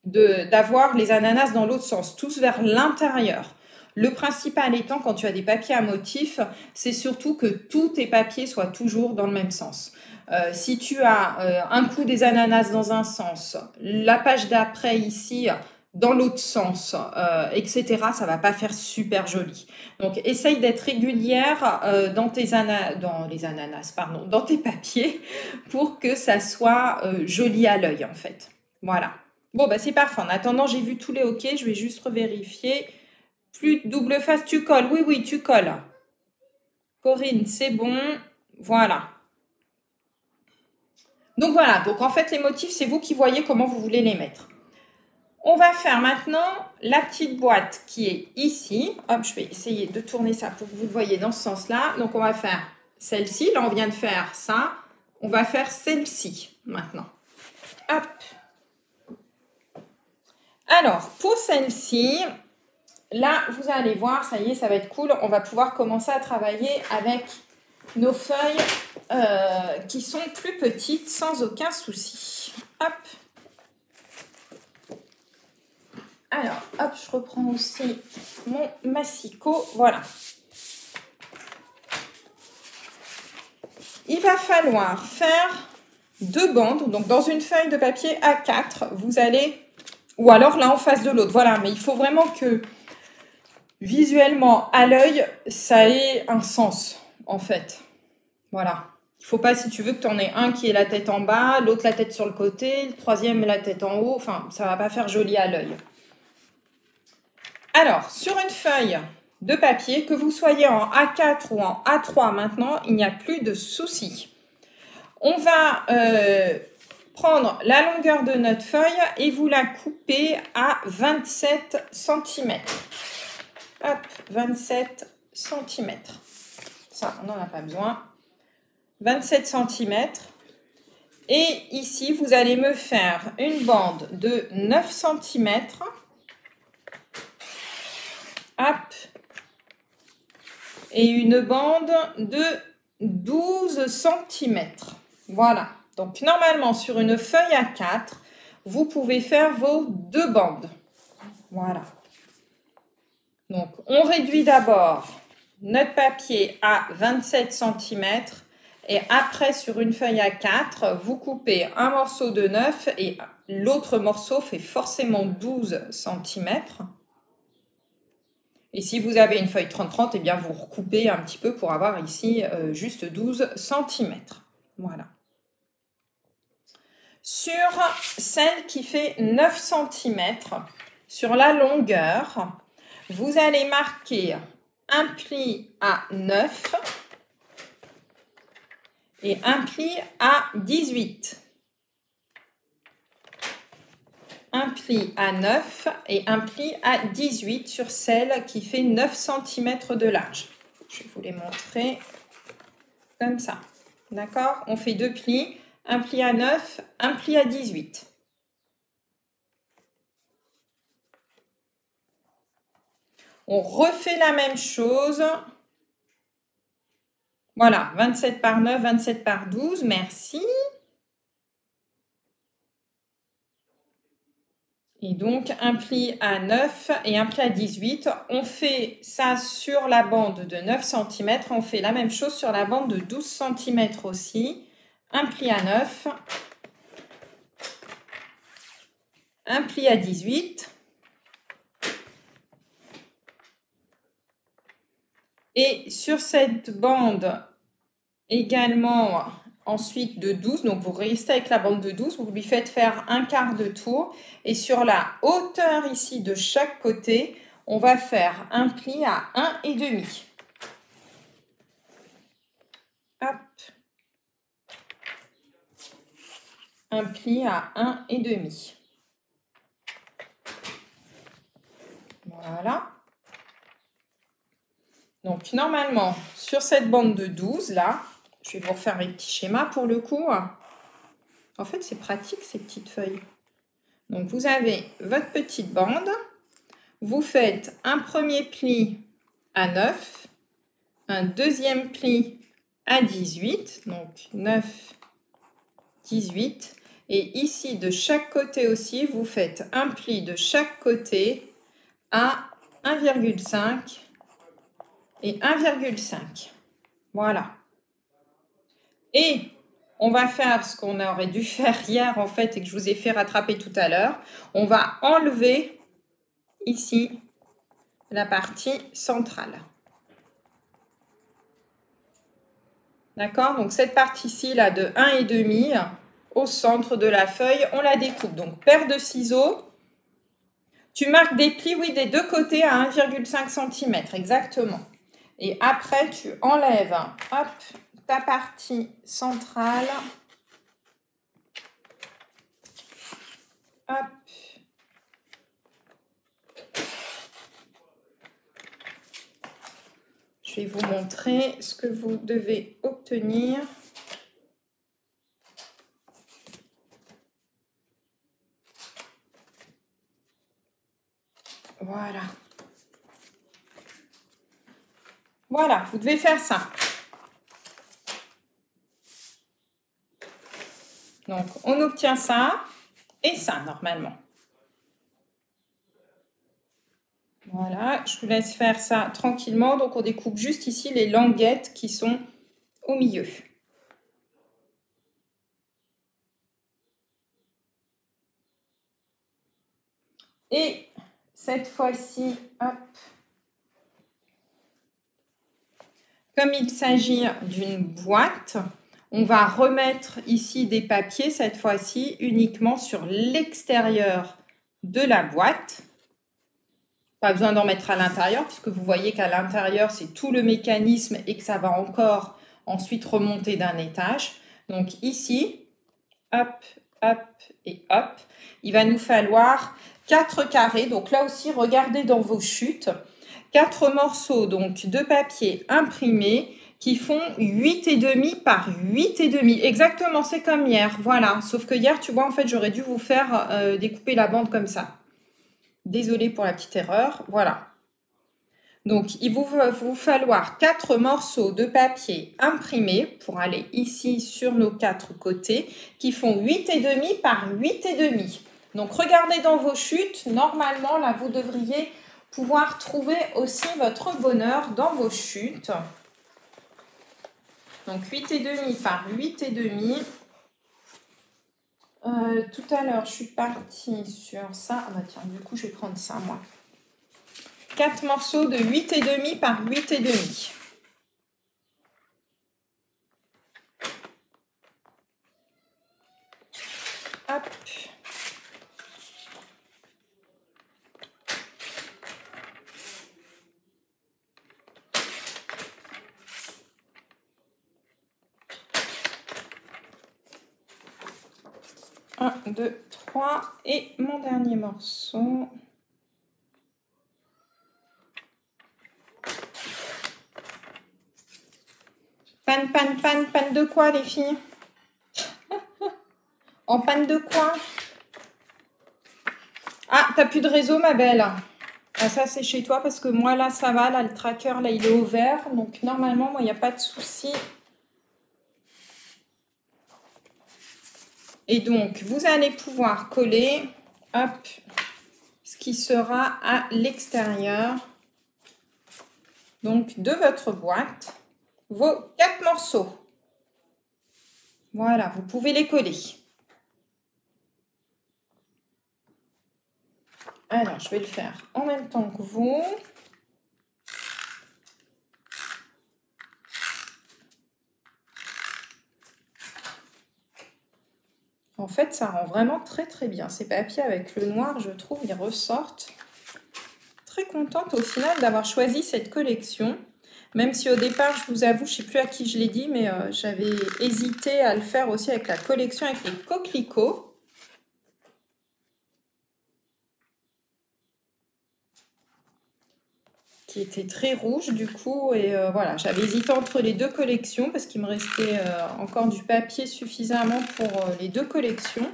d'avoir les ananas dans l'autre sens, tous vers l'intérieur. Le principal étant, quand tu as des papiers à motif, c'est surtout que tous tes papiers soient toujours dans le même sens. Si tu as un coup des ananas dans un sens, la page d'après ici dans l'autre sens, etc., ça va pas faire super joli. Donc, essaye d'être régulière dans tes dans tes papiers pour que ça soit joli à l'œil, en fait. Voilà. Bon, bah c'est parfait. En attendant, j'ai vu tous les OK. Je vais juste revérifier. Plus de double face, tu colles. Oui, oui, tu colles. Corinne, c'est bon. Voilà. Donc, voilà. Donc, en fait, les motifs, c'est vous qui voyez comment vous voulez les mettre. On va faire maintenant la petite boîte qui est ici. Hop, je vais essayer de tourner ça pour que vous le voyez dans ce sens-là. Donc, on va faire celle-ci. Là, on vient de faire ça. On va faire celle-ci maintenant. Hop. Alors, pour celle-ci, là, vous allez voir, ça y est, ça va être cool. On va pouvoir commencer à travailler avec nos feuilles qui sont plus petites sans aucun souci. Hop. Alors, hop, je reprends aussi mon massicot. Voilà. Il va falloir faire 2 bandes. Donc, dans une feuille de papier A4, vous allez... Ou alors là, en face de l'autre. Voilà, mais il faut vraiment que visuellement, à l'œil, ça ait un sens, en fait. Voilà. Il ne faut pas, si tu veux, que tu en aies un qui ait la tête en bas, l'autre la tête sur le côté, le troisième la tête en haut. Enfin, ça ne va pas faire joli à l'œil. Alors, sur une feuille de papier, que vous soyez en A4 ou en A3 maintenant, il n'y a plus de souci. On va prendre la longueur de notre feuille et vous la couper à 27 cm. Hop, 27 cm. Ça, on n'en a pas besoin. 27 cm. Et ici, vous allez me faire une bande de 9 cm. Hop. Et une bande de 12 cm. Voilà. Donc, normalement, sur une feuille A4, vous pouvez faire vos 2 bandes. Voilà. Donc, on réduit d'abord notre papier à 27 cm. Et après, sur une feuille A4, vous coupez un morceau de 9 et l'autre morceau fait forcément 12 cm. Et si vous avez une feuille 30-30, eh bien vous recoupez un petit peu pour avoir ici juste 12 cm. Voilà. Sur celle qui fait 9 cm, sur la longueur, vous allez marquer un pli à 9 et un pli à 18. Un pli à 9 et un pli à 18 sur celle qui fait 9 cm de large. Je vais vous les montrer comme ça. D'accord? On fait deux plis, un pli à 9, un pli à 18. On refait la même chose. Voilà, 27 par 9, 27 par 12, merci. Et donc, un pli à 9 et un pli à 18. On fait ça sur la bande de 9 cm. On fait la même chose sur la bande de 12 cm aussi. Un pli à 9. Un pli à 18. Et sur cette bande également... Ensuite de 12, donc vous restez avec la bande de 12, vous lui faites faire un quart de tour. Et sur la hauteur ici de chaque côté, on va faire un pli à 1,5. Hop. Un pli à 1,5. Voilà. Donc normalement, sur cette bande de 12 là, je vais vous refaire les petits schémas pour le coup. En fait, c'est pratique ces petites feuilles. Donc, vous avez votre petite bande. Vous faites un premier pli à 9, un deuxième pli à 18. Donc, 9, 18. Et ici, de chaque côté aussi, vous faites un pli de chaque côté à 1,5 et 1,5. Voilà. Et on va faire ce qu'on aurait dû faire hier en fait et que je vous ai fait rattraper tout à l'heure. On va enlever ici la partie centrale. D'accord? Donc cette partie-ci là de 1,5 au centre de la feuille, on la découpe. Donc paire de ciseaux. Tu marques des plis, oui, des deux côtés à 1,5 cm, exactement. Et après, tu enlèves, hop, ta partie centrale. Hop. Je vais vous montrer ce que vous devez obtenir. Voilà. Voilà, vous devez faire ça. Donc, on obtient ça et ça, normalement. Voilà, je vous laisse faire ça tranquillement. Donc, on découpe juste ici les languettes qui sont au milieu. Et cette fois-ci, hop, comme il s'agit d'une boîte, on va remettre ici des papiers, cette fois-ci, uniquement sur l'extérieur de la boîte. Pas besoin d'en mettre à l'intérieur, puisque vous voyez qu'à l'intérieur, c'est tout le mécanisme et que ça va encore ensuite remonter d'un étage. Donc ici, hop, hop et hop, il va nous falloir 4 carrés. Donc là aussi, regardez dans vos chutes. 4 morceaux donc de papier imprimé qui font 8,5 par 8,5. Exactement, c'est comme hier. Voilà, sauf que hier, tu vois, en fait, j'aurais dû vous faire découper la bande comme ça. Désolée pour la petite erreur. Voilà. Donc, il va vous falloir 4 morceaux de papier imprimé pour aller ici sur nos 4 côtés qui font 8,5 par 8,5. Donc, regardez dans vos chutes. Normalement, là, vous devriez pouvoir trouver aussi votre bonheur dans vos chutes. Donc 8,5 par 8,5. Tout à l'heure, je suis partie sur ça. Ah bah tiens, du coup, je vais prendre ça, moi. 4 morceaux de 8,5 par 8,5. Hop. Un, deux, trois. Et mon dernier morceau. Panne, panne, panne, panne de quoi, les filles? En panne de quoi? Ah, t'as plus de réseau, ma belle. Ah, ça, c'est chez toi parce que moi, là, ça va. Là, le tracker, là, il est au vert. Donc, normalement, moi, il n'y a pas de souci. Et donc, vous allez pouvoir coller, hop, ce qui sera à l'extérieur, donc, de votre boîte, vos 4 morceaux. Voilà, vous pouvez les coller. Alors, je vais le faire en même temps que vous. En fait, ça rend vraiment très très bien. Ces papiers avec le noir, je trouve, ils ressortent. Très contente au final d'avoir choisi cette collection. Même si au départ, je vous avoue, je ne sais plus à qui je l'ai dit, mais j'avais hésité à le faire aussi avec la collection avec les coquelicots. Qui était très rouge du coup. Et voilà, j'avais hésité entre les deux collections parce qu'il me restait encore du papier suffisamment pour les deux collections.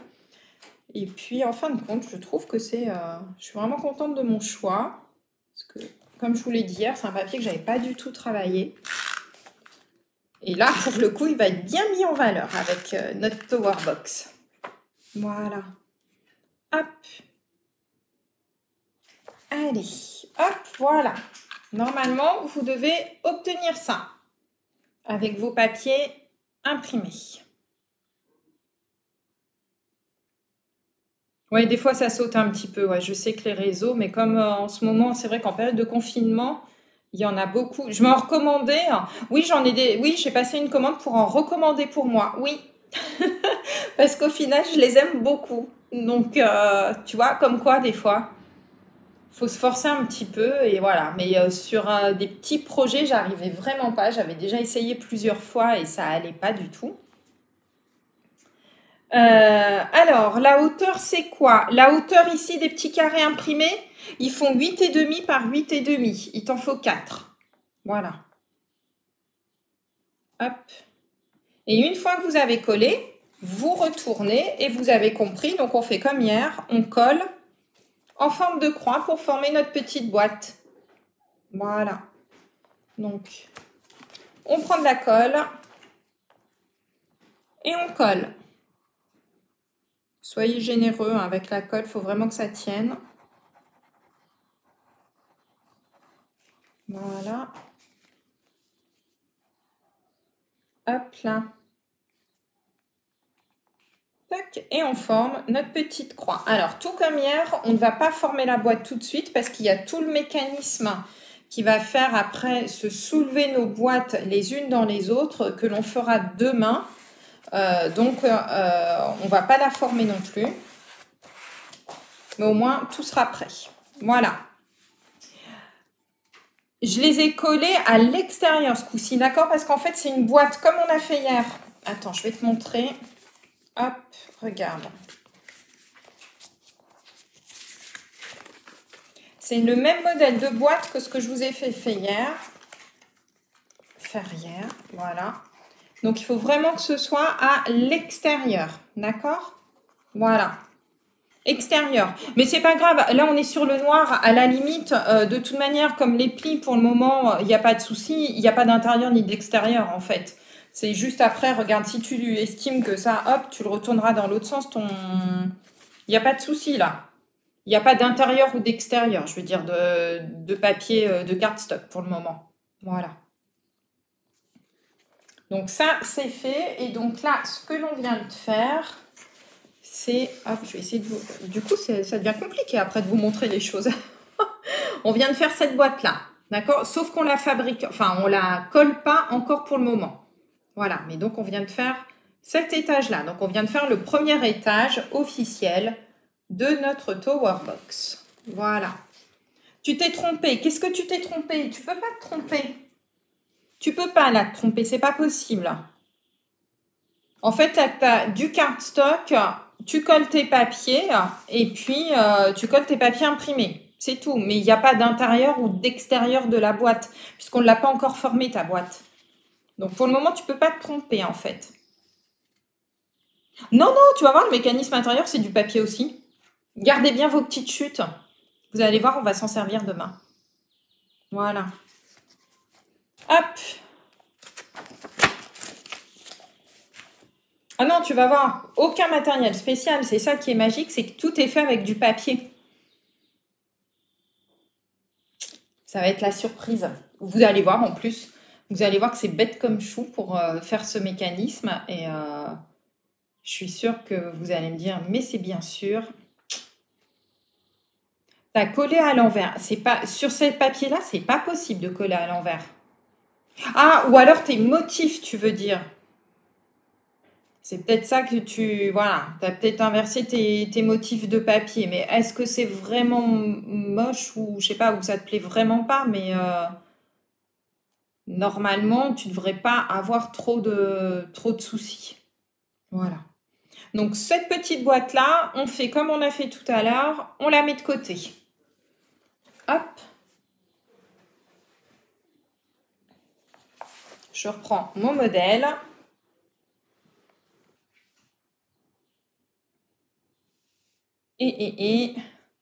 Et puis, en fin de compte, je trouve que c'est... je suis vraiment contente de mon choix. Parce que, comme je vous l'ai dit hier, c'est un papier que je n'avais pas du tout travaillé. Et là, pour le coup, il va être bien mis en valeur avec notre Tower Box. Voilà. Hop. Allez. Hop, voilà. Normalement, vous devez obtenir ça avec vos papiers imprimés. Ouais, des fois, ça saute un petit peu. Ouais, je sais que les réseaux, mais comme en ce moment, c'est vrai qu'en période de confinement, il y en a beaucoup. Je m'en recommandais. Oui, j'en ai des. Oui, j'ai passé une commande pour en recommander pour moi. Oui. Parce qu'au final, je les aime beaucoup. Donc, tu vois, comme quoi, des fois, faut se forcer un petit peu. Et voilà. Mais sur des petits projets, j'arrivais vraiment pas. J'avais déjà essayé plusieurs fois et ça allait pas du tout. Alors, la hauteur, c'est quoi? La hauteur ici des petits carrés imprimés, ils font 8,5 par 8,5. Il t'en faut 4. Voilà. Hop. Et une fois que vous avez collé, vous retournez et vous avez compris. Donc, on fait comme hier. On colle en forme de croix pour former notre petite boîte. Voilà. Donc, on prend de la colle et on colle. Soyez généreux avec la colle, il faut vraiment que ça tienne. Voilà. Hop là. Tac, et on forme notre petite croix. Alors, tout comme hier, on ne va pas former la boîte tout de suite parce qu'il y a tout le mécanisme qui va faire après se soulever nos boîtes les unes dans les autres que l'on fera demain. Donc, on ne va pas la former non plus. Mais au moins, tout sera prêt. Voilà. Je les ai collés à l'extérieur ce coup-ci, d'accord? Parce qu'en fait, c'est une boîte comme on a fait hier. Attends, je vais te montrer. Hop, regarde. C'est le même modèle de boîte que ce que je vous ai fait hier. Faire hier, voilà. Donc, il faut vraiment que ce soit à l'extérieur, d'accord? Voilà. Extérieur. Mais c'est pas grave, là on est sur le noir, à la limite, de toute manière, comme les plis pour le moment, il n'y a pas de souci, il n'y a pas d'intérieur ni d'extérieur en fait. C'est juste après, regarde, si tu estimes que ça, hop, tu le retourneras dans l'autre sens, il n'y a pas de souci là. Il n'y a pas d'intérieur ou d'extérieur, je veux dire, de papier, de cardstock pour le moment. Voilà. Donc ça, c'est fait. Et donc là, ce que l'on vient de faire, c'est... Hop, je vais essayer de vous... Du coup, ça devient compliqué après de vous montrer les choses. On vient de faire cette boîte-là, d'accord? Sauf qu'on la fabrique, enfin, on la colle pas encore pour le moment. Voilà, mais donc on vient de faire cet étage-là. Donc, on vient de faire le premier étage officiel de notre Tower Box. Voilà. Tu t'es trompé. Qu'est-ce que tu t'es trompé? Tu peux pas te tromper. Tu peux pas là te tromper. C'est pas possible. En fait, tu as du cardstock. Tu colles tes papiers et puis tu colles tes papiers imprimés. C'est tout. Mais il n'y a pas d'intérieur ou d'extérieur de la boîte puisqu'on ne l'a pas encore formée ta boîte. Donc, pour le moment, tu peux pas te tromper en fait. Non, non, tu vas voir, le mécanisme intérieur, c'est du papier aussi. Gardez bien vos petites chutes. Vous allez voir, on va s'en servir demain. Voilà. Hop. Ah non, tu vas voir, aucun matériel spécial. C'est ça qui est magique, c'est que tout est fait avec du papier. Ça va être la surprise. Vous allez voir en plus. Vous allez voir que c'est bête comme chou pour faire ce mécanisme. Et je suis sûre que vous allez me dire, mais c'est bien sûr. Tu as collé à l'envers. C'est pas sur ce papier-là, c'est pas possible de coller à l'envers. Ah, ou alors tes motifs, tu veux dire. C'est peut-être ça que tu... Voilà, tu as peut-être inversé tes motifs de papier. Mais est-ce que c'est vraiment moche ou je sais pas, ou ça te plaît vraiment pas, mais normalement, tu ne devrais pas avoir trop de soucis. Voilà. Donc, cette petite boîte-là, on fait comme on a fait tout à l'heure, on la met de côté. Hop. Je reprends mon modèle. Et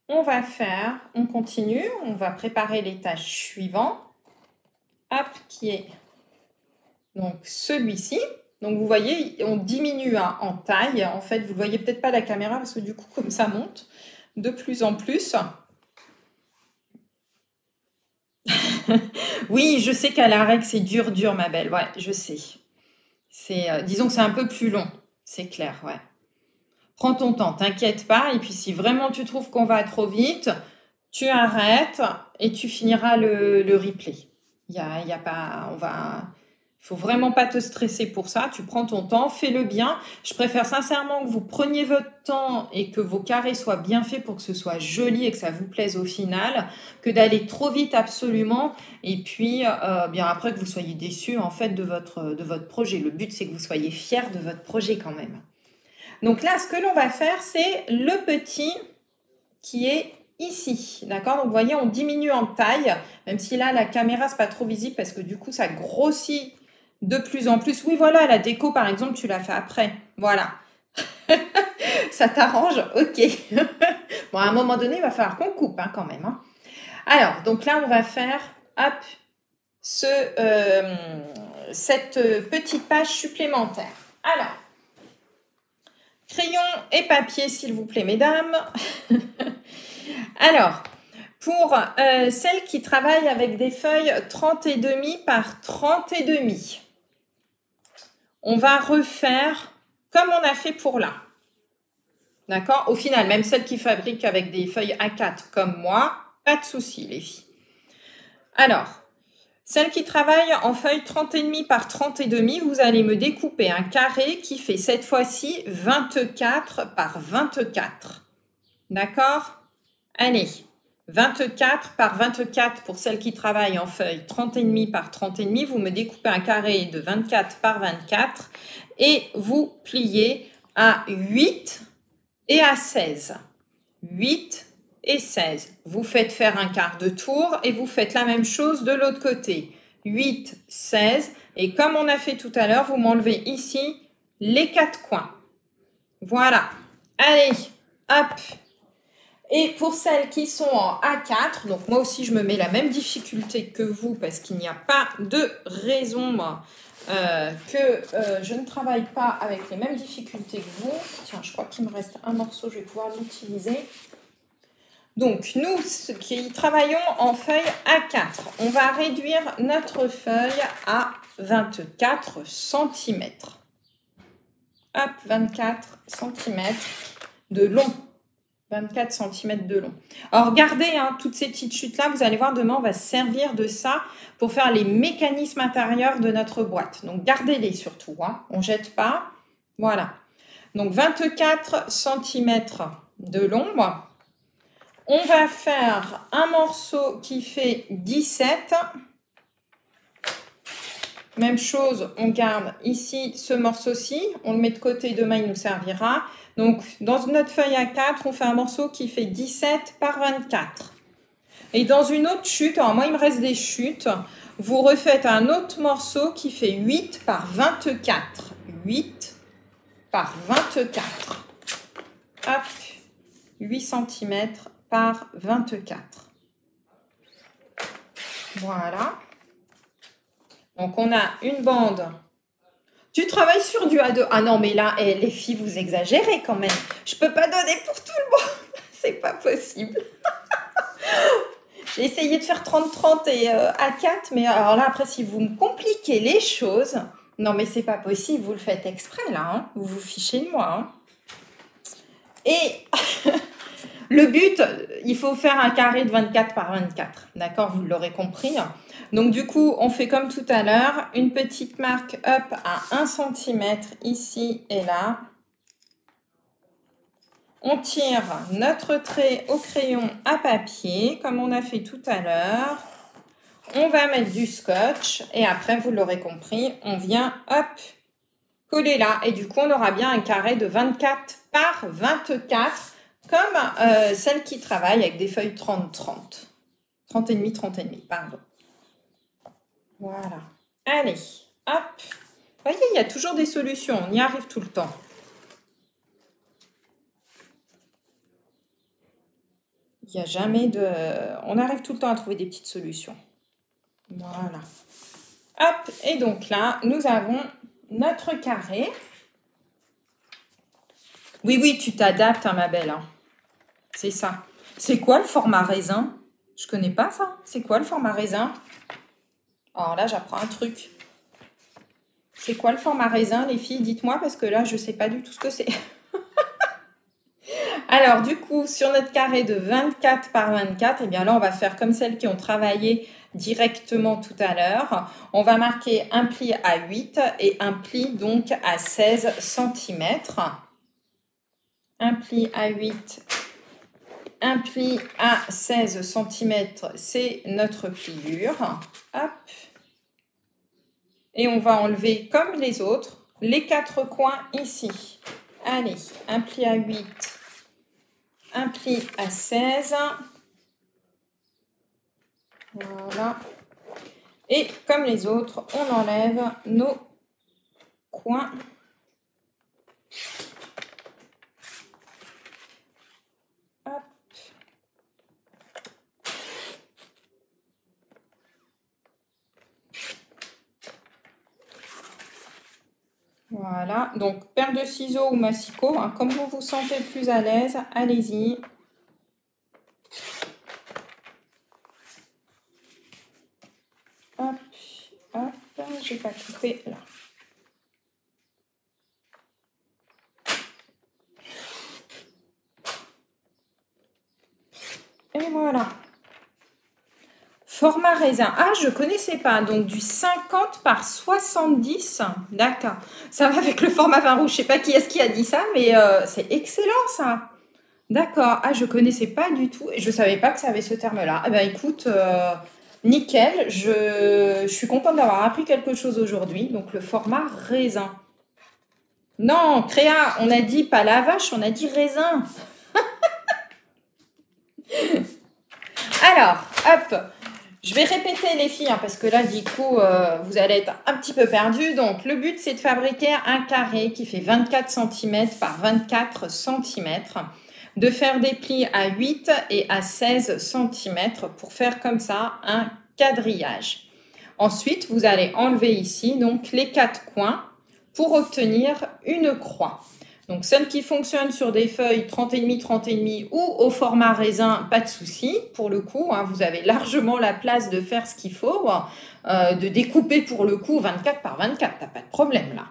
on va faire, on continue, on va préparer l'étage suivant. Hop, qui est donc celui-ci. Donc, vous voyez, on diminue en taille. En fait, vous ne voyez peut-être pas la caméra parce que du coup, comme ça monte de plus en plus. Oui, je sais qu'à la règle, c'est dur, ma belle. Ouais, je sais. Disons que c'est un peu plus long. C'est clair, ouais. Prends ton temps, t'inquiète pas. Et puis, si vraiment tu trouves qu'on va trop vite, tu arrêtes et tu finiras le replay. Il faut vraiment pas te stresser pour ça. Tu prends ton temps, fais-le bien. Je préfère sincèrement que vous preniez votre temps et que vos carrés soient bien faits pour que ce soit joli et que ça vous plaise au final, que d'aller trop vite absolument et puis bien après que vous soyez déçus en fait de votre projet. Le but, c'est que vous soyez fiers de votre projet quand même. Donc là, ce que l'on va faire, c'est le petit qui est ici. D'accord? Donc, vous voyez, on diminue en taille, même si là, la caméra, c'est pas trop visible parce que du coup, ça grossit de plus en plus. Oui, voilà, la déco, par exemple, tu l'as fait après. Voilà. Ça t'arrange? Ok. Bon, à un moment donné, il va falloir qu'on coupe hein, quand même. Hein. Alors, donc là, on va faire, hop, cette petite page supplémentaire. Alors, crayon et papier, s'il vous plaît, mesdames. Alors, pour celles qui travaillent avec des feuilles 30,5 par 30,5, on va refaire comme on a fait pour là. D'accord? Au final, même celles qui fabriquent avec des feuilles A4 comme moi, pas de souci, les filles. Alors, celles qui travaillent en feuille 30,5 par 30,5, vous allez me découper un carré qui fait cette fois-ci 24 par 24. D'accord? Allez, 24 par 24 pour celles qui travaillent en feuille 30,5 par 30,5. Vous me découpez un carré de 24 par 24 et vous pliez à 8 et à 16. 8 et 16. Vous faites faire un quart de tour et vous faites la même chose de l'autre côté. 8, 16. Et comme on a fait tout à l'heure, vous m'enlevez ici les 4 coins. Voilà. Allez, hop. Et pour celles qui sont en A4, donc moi aussi je me mets la même difficulté que vous parce qu'il n'y a pas de raison que je ne travaille pas avec les mêmes difficultés que vous. Tiens, je crois qu'il me reste un morceau, je vais pouvoir l'utiliser. Donc, nous qui travaillons en feuille A4, on va réduire notre feuille à 24 cm. Hop, 24 cm de long. 24 cm de long. Alors, regardez, hein, toutes ces petites chutes-là, vous allez voir, demain, on va se servir de ça pour faire les mécanismes intérieurs de notre boîte. Donc, gardez-les surtout. Hein. On ne jette pas. Voilà. Donc 24 cm de long. On va faire un morceau qui fait 17. Même chose, on garde ici ce morceau-ci. On le met de côté, demain il nous servira. Donc dans notre feuille A4, on fait un morceau qui fait 17 par 24. Et dans une autre chute, alors moi il me reste des chutes, vous refaites un autre morceau qui fait 8 par 24. 8 par 24. Hop, 8 cm par 24. Voilà. Donc on a une bande. Tu travailles sur du A2. Ah non, mais là, les filles, vous exagérez quand même. Je peux pas donner pour tout le monde. C'est pas possible. J'ai essayé de faire 30-30 et A4, mais alors là, après, si vous me compliquez les choses, non, mais c'est pas possible, vous le faites exprès, là, hein. Vous vous fichez de moi, hein. Et le but, il faut faire un carré de 24 par 24, d'accord, vous l'aurez compris. Donc, du coup, on fait comme tout à l'heure, une petite marque up à 1 cm ici et là. On tire notre trait au crayon à papier, comme on a fait tout à l'heure. On va mettre du scotch et après, vous l'aurez compris, on vient, hop, coller là. Et du coup, on aura bien un carré de 24 par 24, comme celle qui travaille avec des feuilles 30-30. 30 et demi, 30 et demi, pardon. Voilà. Allez, hop. Vous voyez, il y a toujours des solutions, on y arrive tout le temps. Il n'y a jamais de... On arrive tout le temps à trouver des petites solutions. Voilà. Hop, et donc là, nous avons notre carré. Oui, oui, tu t'adaptes, hein, ma belle. Hein. C'est ça. C'est quoi le format raisin? Je connais pas ça. C'est quoi le format raisin? Alors là, j'apprends un truc. C'est quoi le format raisin, les filles? Dites-moi, parce que là, je ne sais pas du tout ce que c'est. Alors, du coup, sur notre carré de 24 par 24, eh bien là, on va faire comme celles qui ont travaillé directement tout à l'heure. On va marquer un pli à 8 et un pli donc à 16 cm. Un pli à 8, un pli à 16 cm, c'est notre pliure. Hop. Et on va enlever, comme les autres, les 4 coins ici. Allez, un pli à 8. Un pli à 16. Voilà. Et comme les autres, on enlève nos coins. Hop. Voilà, donc paire de ciseaux ou massicot, hein, comme vous vous sentez le plus à l'aise, allez-y. Hop, hop, je vais pas couper là. Et voilà. Format raisin. Ah, je ne connaissais pas. Donc, du 50 par 70. D'accord. Ça va avec le format vin rouge. Je ne sais pas qui est-ce qui a dit ça, mais c'est excellent, ça. D'accord. Ah, je ne connaissais pas du tout. Et je ne savais pas que ça avait ce terme-là. Eh bien, écoute, nickel. Je suis contente d'avoir appris quelque chose aujourd'hui. Donc, le format raisin. Non, Créa, on a dit pas la vache, on a dit raisin. Alors, hop. Je vais répéter les filles, hein, parce que là, du coup, vous allez être un petit peu perdus. Donc, le but, c'est de fabriquer un carré qui fait 24 cm par 24 cm. De faire des plis à 8 et à 16 cm pour faire comme ça un quadrillage. Ensuite, vous allez enlever ici donc les 4 coins pour obtenir une croix. Donc, celle qui fonctionne sur des feuilles 30,5, 30,5 ou au format raisin, pas de souci. Pour le coup, hein, vous avez largement la place de faire ce qu'il faut, de découper pour le coup 24 par 24, t'as pas de problème là.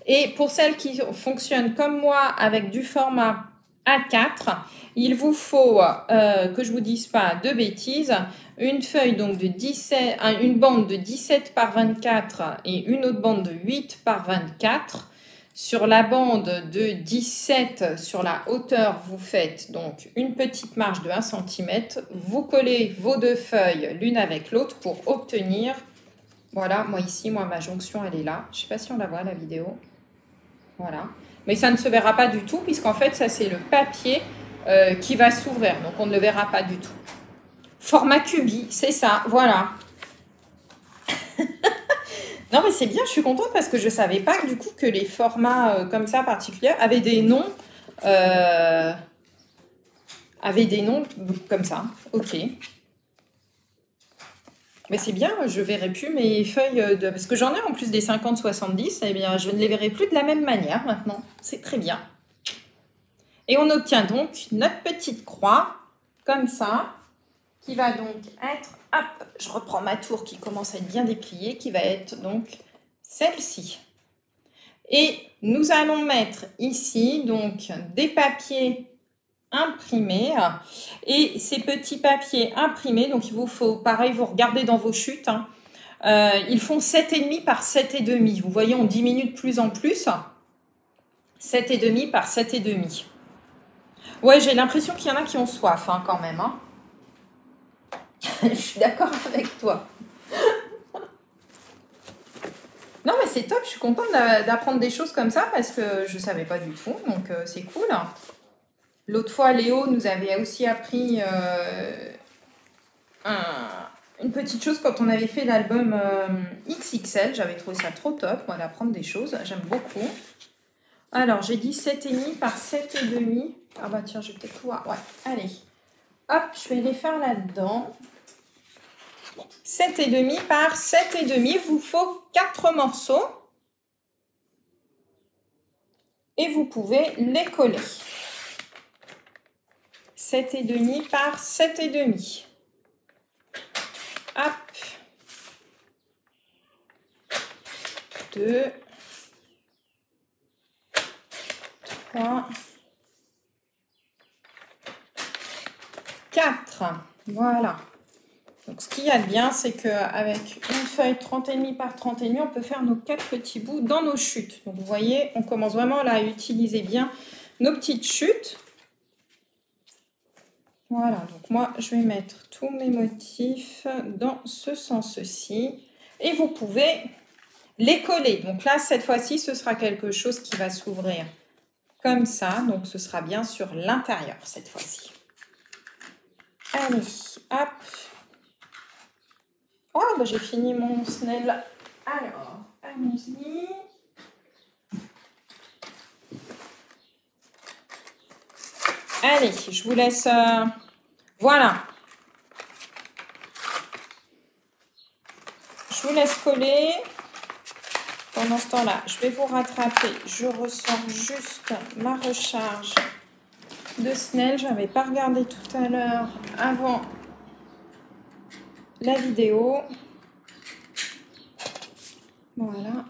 Et pour celles qui fonctionnent comme moi avec du format A4, il vous faut, que je vous dise pas de bêtises, une feuille donc de 17, une bande de 17 par 24 et une autre bande de 8 par 24. Sur la bande de 17, sur la hauteur, vous faites donc une petite marge de 1 cm. Vous collez vos deux feuilles l'une avec l'autre pour obtenir... Voilà, moi ici, ma jonction, elle est là. Je ne sais pas si on la voit, la vidéo. Voilà. Mais ça ne se verra pas du tout, puisqu'en fait, ça, c'est le papier qui va s'ouvrir. Donc, on ne le verra pas du tout. Format cubi, c'est ça, voilà. Non, mais c'est bien, je suis contente parce que je ne savais pas du coup que les formats comme ça particuliers avaient des noms comme ça. Ok. Mais c'est bien, je ne verrai plus mes feuilles parce que j'en ai en plus des 50-70, eh bien je ne les verrai plus de la même manière maintenant. C'est très bien. Et on obtient donc notre petite croix comme ça, qui va donc être, hop, je reprends ma tour qui commence à être bien dépliée, qui va être donc celle-ci. Et nous allons mettre ici donc des papiers imprimés. Et ces petits papiers imprimés, donc il vous faut, pareil, vous regardez dans vos chutes, hein, ils font 7,5 par 7,5. Vous voyez, on diminue de plus en plus. 7,5 par 7,5. Ouais, j'ai l'impression qu'il y en a qui ont soif hein, quand même. Hein. Je suis d'accord avec toi. Non, mais c'est top, je suis contente d'apprendre des choses comme ça parce que je ne savais pas du tout, donc c'est cool. L'autre fois, Léo nous avait aussi appris une petite chose quand on avait fait l'album XXL. J'avais trouvé ça trop top, moi, d'apprendre des choses. J'aime beaucoup. Alors, j'ai dit 7,5 par 7,5. Ah bah tiens, je vais peut-être pouvoir... Ouais, allez. Hop, je vais les faire là-dedans. 7,5 par 7,5. Il vous faut 4 morceaux. Et vous pouvez les coller. 7,5 par 7,5. Hop. 2, 3, 4. Voilà. Donc, ce qu'il y a de bien, c'est qu'avec une feuille 30,5 par 30,5, on peut faire nos 4 petits bouts dans nos chutes. Donc, vous voyez, on commence vraiment là à utiliser bien nos petites chutes. Voilà, donc moi, je vais mettre tous mes motifs dans ce sens-ci. Et vous pouvez les coller. Donc là, cette fois-ci, ce sera quelque chose qui va s'ouvrir comme ça. Donc, ce sera bien sur l'intérieur cette fois-ci. Allez, hop. Oh, bah, j'ai fini mon snell. Alors, allons-y. Allez, je vous laisse... Voilà. Je vous laisse coller. Pendant ce temps-là, je vais vous rattraper. Je ressors juste ma recharge de snell. Je n'avais pas regardé tout à l'heure avant la vidéo. Voilà.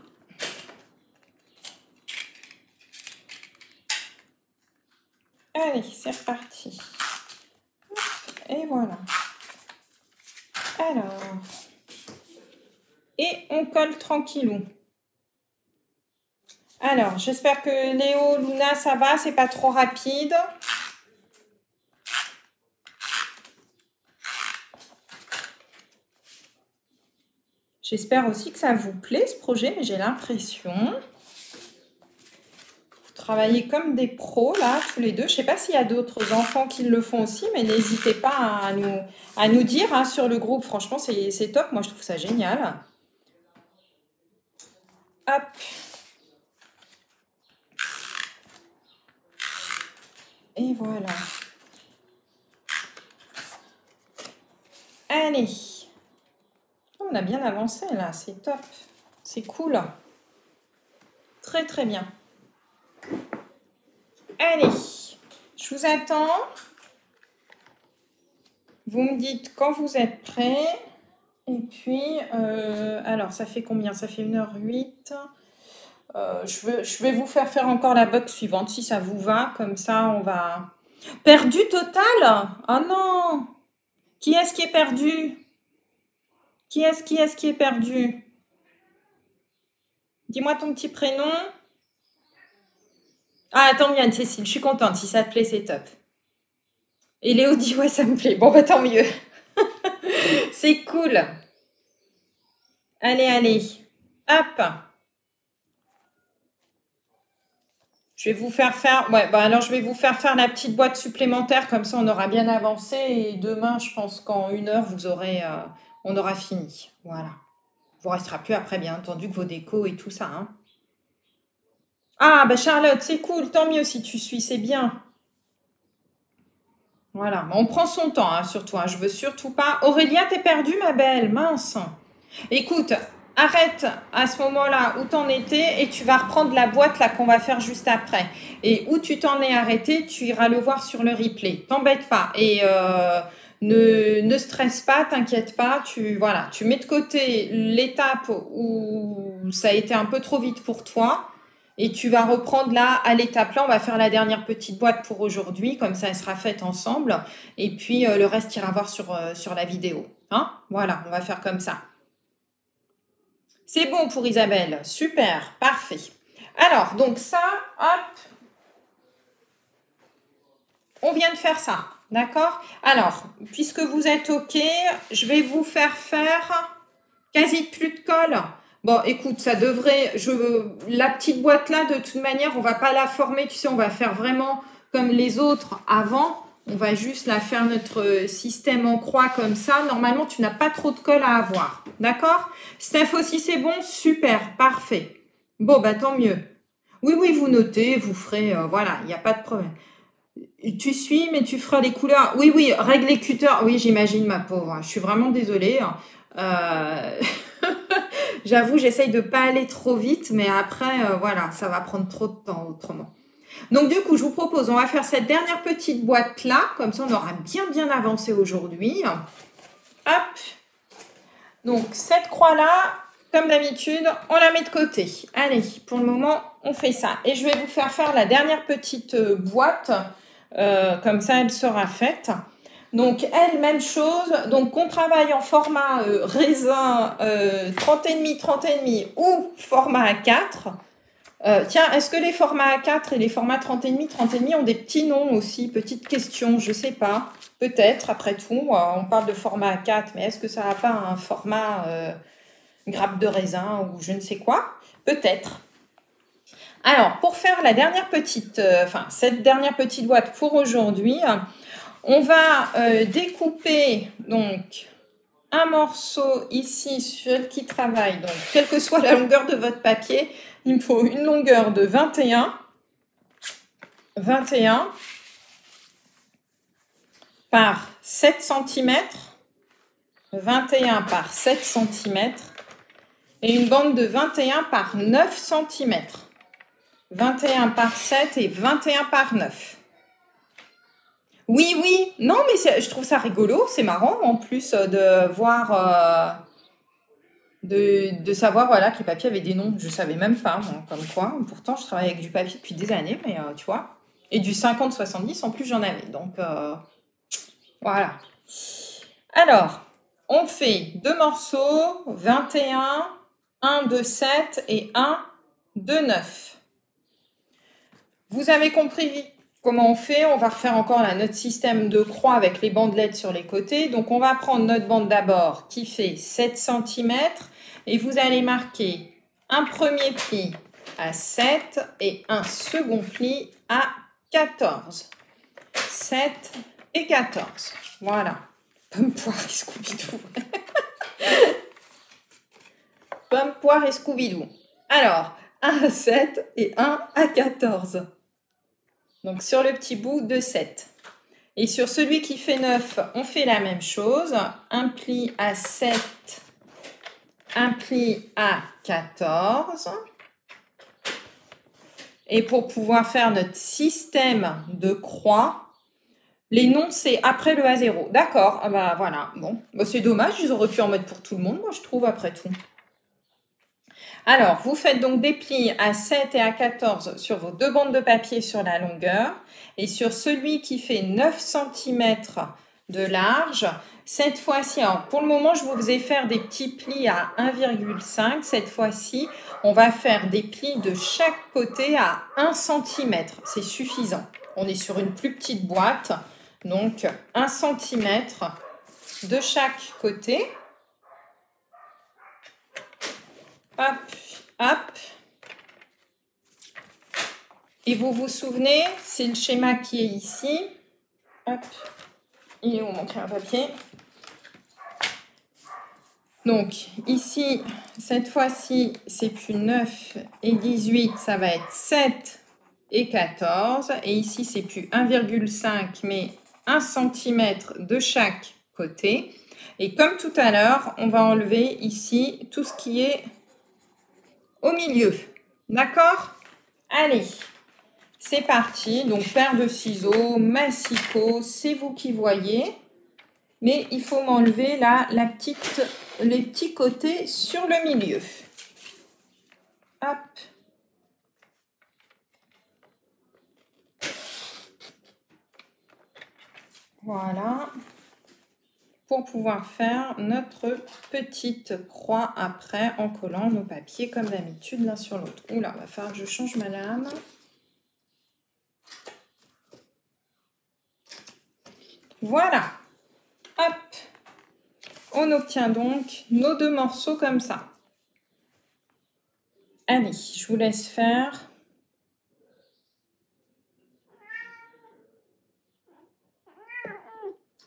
Allez, c'est reparti. Et voilà. Alors. Et on colle tranquillou. Alors, j'espère que Léo, Luna, ça va, c'est pas trop rapide. J'espère aussi que ça vous plaît, ce projet, mais j'ai l'impression. Vous travaillez comme des pros, là, tous les deux. Je ne sais pas s'il y a d'autres enfants qui le font aussi, mais n'hésitez pas à nous dire hein, sur le groupe. Franchement, c'est top. Moi, je trouve ça génial. Hop. Et voilà. Allez. On a bien avancé là, c'est top. C'est cool. Très très bien. Allez, je vous attends. Vous me dites quand vous êtes prêts. Et puis, alors ça fait combien? Ça fait 1h08. Je vais vous faire encore la box suivante si ça vous va. Comme ça, on va... Perdu total? Oh non! Qui est-ce qui est perdu? Qui est-ce qui est perdu? Dis-moi ton petit prénom. Ah, tant mieux, Anne-Cécile, je suis contente. Si ça te plaît, c'est top. Et Léo dit, ouais, ça me plaît. Bon, bah tant mieux. C'est cool. Allez, allez. Hop. Je vais vous faire faire... Ouais, bah alors je vais vous faire faire la petite boîte supplémentaire. Comme ça, on aura bien avancé. Et demain, je pense qu'en 1 heure, vous aurez... on aura fini. Voilà. Il vous restera plus après, bien entendu, que vos décos et tout ça. Hein. Ah, bah Charlotte, c'est cool. Tant mieux si tu suis, c'est bien. Voilà, on prend son temps, hein, surtout. Hein. Je veux surtout pas... Aurélia, t'es perdue, ma belle. Mince. Écoute, arrête à ce moment-là où t'en étais et tu vas reprendre la boîte là qu'on va faire juste après. Et où tu t'en es arrêté, tu iras le voir sur le replay. T'embête pas et ne stresse pas, t'inquiète pas. Voilà, tu mets de côté l'étape où ça a été un peu trop vite pour toi. Et tu vas reprendre là, à l'étape là, on va faire la dernière petite boîte pour aujourd'hui, comme ça elle sera faite ensemble. Et puis le reste ira voir sur la vidéo. Hein? Voilà, on va faire comme ça. C'est bon pour Isabelle. Super, parfait. Alors, donc ça, hop. On vient de faire ça, d'accord? Alors, puisque vous êtes OK, je vais vous faire quasi plus de colle. Bon, écoute, ça devrait... la petite boîte là, de toute manière, on va pas la former. Tu sais, on va faire vraiment comme les autres avant. On va juste la faire notre système en croix comme ça. Normalement, tu n'as pas trop de colle à avoir. D'accord? Steph aussi, c'est bon? Super, parfait. Bon, bah tant mieux. Oui, oui, vous notez, vous ferez... voilà, il n'y a pas de problème. Tu suis, mais tu feras les couleurs. Oui, oui, règle les cutters. Oui, j'imagine, ma pauvre. Je suis vraiment désolée. J'avoue, j'essaye de pas aller trop vite, mais après, voilà, ça va prendre trop de temps autrement. Donc, du coup, je vous propose, on va faire cette dernière petite boîte-là. Comme ça, on aura bien avancé aujourd'hui. Hop. Donc, cette croix-là, comme d'habitude, on la met de côté. Allez, pour le moment, on fait ça. Et je vais vous faire la dernière petite boîte. Comme ça, elle sera faite. Donc, elle, même chose. Donc, on travaille en format raisin 30,5, 30,5 ou format A4. Tiens, est-ce que les formats A4 et les formats 30,5, 30,5 ont des petits noms aussi? Petite question, je sais pas. Peut-être, après tout. On parle de format A4, mais est-ce que ça n'a pas un format grappe de raisin ou je ne sais quoi? Peut-être. Alors, pour faire la dernière petite, cette dernière petite boîte pour aujourd'hui, on va découper donc un morceau ici sur le qui travaille. Donc, quelle que soit la longueur de votre papier, il me faut une longueur de 21 par 7 cm, 21 par 7 cm et une bande de 21 par 9 cm. 21 par 7 et 21 par 9. Oui, oui. Non, mais je trouve ça rigolo. C'est marrant, en plus, de voir... de savoir, voilà, que les papiers avaient des noms. Je ne savais même pas, moi, comme quoi. Pourtant, je travaille avec du papier depuis des années, mais tu vois. Et du 50-70, en plus, j'en avais. Donc, voilà. Alors, on fait 2 morceaux, 21, 1 de 7 et 1 de 9. Vous avez compris comment on fait? On va refaire encore là, notre système de croix avec les bandelettes sur les côtés. Donc, on va prendre notre bande d'abord qui fait 7 cm et vous allez marquer un premier pli à 7 et un second pli à 14. 7 et 14. Voilà. Pomme, poire et Scooby-Doo. Pomme, poire et Scooby-Doo. Alors, 1 à 7 et 1 à 14. Donc, sur le petit bout de 7. Et sur celui qui fait 9, on fait la même chose. Un pli à 7, un pli à 14. Et pour pouvoir faire notre système de croix, les noms, c'est après le A0. D'accord, ah bah voilà. Bon, bah, c'est dommage, ils auraient pu en mettre pour tout le monde, moi, je trouve, après tout. Alors, vous faites donc des plis à 7 et à 14 sur vos 2 bandes de papier sur la longueur. Et sur celui qui fait 9 cm de large. Cette fois-ci, pour le moment, je vous faisais faire des petits plis à 1,5. Cette fois-ci, on va faire des plis de chaque côté à 1 cm. C'est suffisant. On est sur une plus petite boîte. Donc, 1 cm de chaque côté. Hop, hop. Et vous vous souvenez, c'est le schéma qui est ici. Hop. Il est où mon crayon à papier? Donc, ici, cette fois-ci, c'est plus 9 et 18, ça va être 7 et 14. Et ici, c'est plus 1,5, mais 1 cm de chaque côté. Et comme tout à l'heure, on va enlever ici tout ce qui est au milieu. D'accord? Allez, c'est parti. Donc, paire de ciseaux, massicot, c'est vous qui voyez. Mais il faut m'enlever là les petits côtés sur le milieu. Hop. Voilà. Pour pouvoir faire notre petite croix après en collant nos papiers comme d'habitude l'un sur l'autre. Oula, il va falloir que je change ma lame. Voilà. Hop. On obtient donc nos 2 morceaux comme ça. Allez, je vous laisse faire.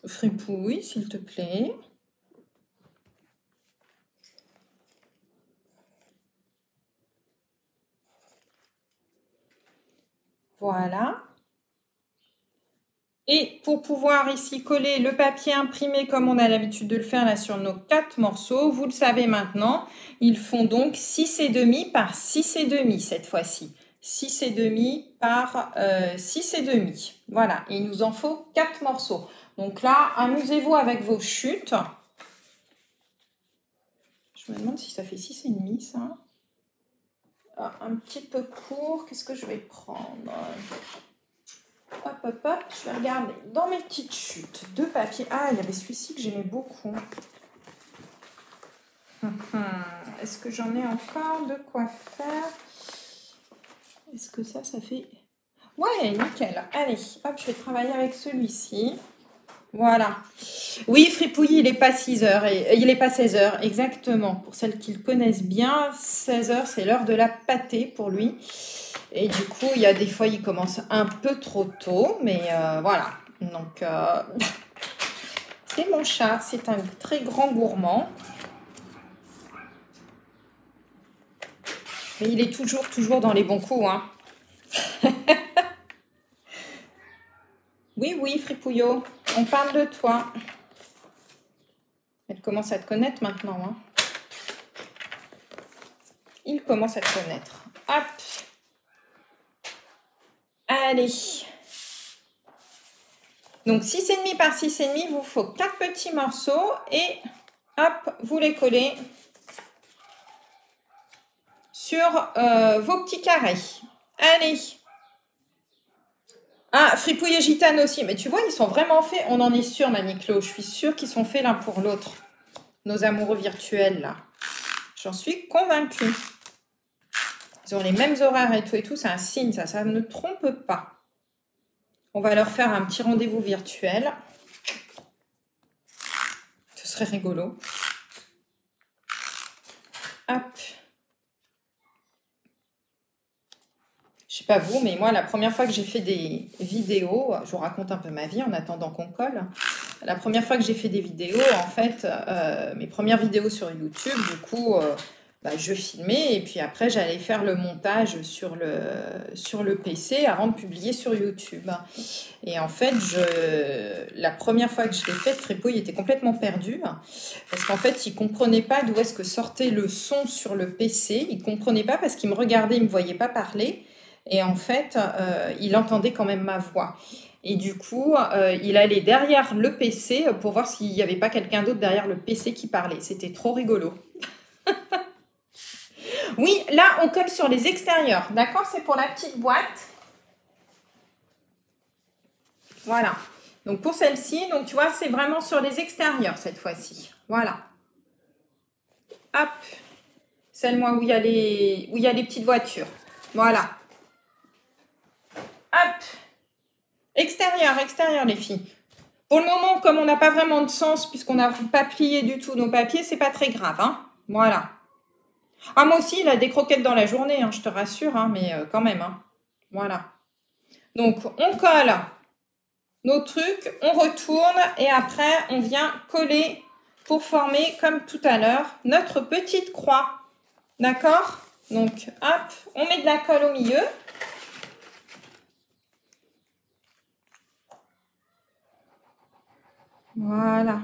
Fripouille, s'il te plaît. Voilà. Et pour pouvoir ici coller le papier imprimé comme on a l'habitude de le faire là sur nos 4 morceaux, vous le savez maintenant, ils font donc 6,5 par 6,5 cette fois-ci. 6,5 par 6,5. Voilà, et il nous en faut 4 morceaux. Donc là, amusez-vous avec vos chutes. Je me demande si ça fait 6,5 ça. Ah, un petit peu court, qu'est-ce que je vais prendre ? Hop, hop, hop, je vais regarder dans mes petites chutes de papier. Ah, il y avait celui-ci que j'aimais beaucoup. Est-ce que j'en ai encore de quoi faire? Est-ce que ça fait... Ouais, nickel. Allez, hop, je vais travailler avec celui-ci. Voilà. Oui, Fripouille, il n'est pas 6 heures. Il n'est pas 16 heures, exactement. Pour celles qui le connaissent bien, 16 heures, c'est l'heure de la pâtée pour lui. Et du coup, il y a des fois, il commence un peu trop tôt. Mais voilà. Donc, c'est mon chat. C'est un très grand gourmand. Mais il est toujours dans les bons coups, hein. Oui, oui, Fripouillot, on parle de toi. Elle commence à te connaître maintenant, hein. Il commence à te connaître. Hop. Allez. Donc, 6,5 par 6,5, il vous faut 4 petits morceaux. Et hop, vous les collez sur vos petits carrés. Allez. Ah, Fripouille et Gitane aussi. Mais tu vois, ils sont vraiment faits. On en est sûr, Mamie Clo. Je suis sûre qu'ils sont faits l'un pour l'autre. Nos amoureux virtuels, là. J'en suis convaincue. Ils ont les mêmes horaires et tout. C'est un signe, ça. Ça ne trompe pas. On va leur faire un petit rendez-vous virtuel. Ce serait rigolo. Hop. Je sais pas vous, mais moi, la première fois que j'ai fait des vidéos, je vous raconte un peu ma vie en attendant qu'on colle. La première fois que j'ai fait des vidéos, en fait, mes premières vidéos sur YouTube, du coup, je filmais et puis après, j'allais faire le montage sur le PC avant de publier sur YouTube. Et en fait, la première fois que je l'ai fait, Fripouille était complètement perdu parce qu'en fait, il ne comprenait pas d'où est-ce que sortait le son sur le PC. Il ne comprenait pas parce qu'il me regardait, il ne me voyait pas parler. Et en fait, il entendait quand même ma voix. Et du coup, il allait derrière le PC pour voir s'il n'y avait pas quelqu'un d'autre derrière le PC qui parlait. C'était trop rigolo. Oui, là, on colle sur les extérieurs. D'accord? C'est pour la petite boîte. Voilà. Donc pour celle-ci, donc tu vois, c'est vraiment sur les extérieurs cette fois-ci. Voilà. Hop. Celle-moi où il y a les petites voitures. Voilà. Hop. Extérieur, extérieur les filles. Pour le moment, comme on n'a pas vraiment de sens, puisqu'on n'a pas plié du tout nos papiers, c'est pas très grave. Hein. Voilà. Ah, moi aussi, il a des croquettes dans la journée, hein, je te rassure, hein, mais quand même. Hein. Voilà. Donc, on colle nos trucs, on retourne et après, on vient coller pour former, comme tout à l'heure, notre petite croix. D'accord? Donc, hop, on met de la colle au milieu. Voilà.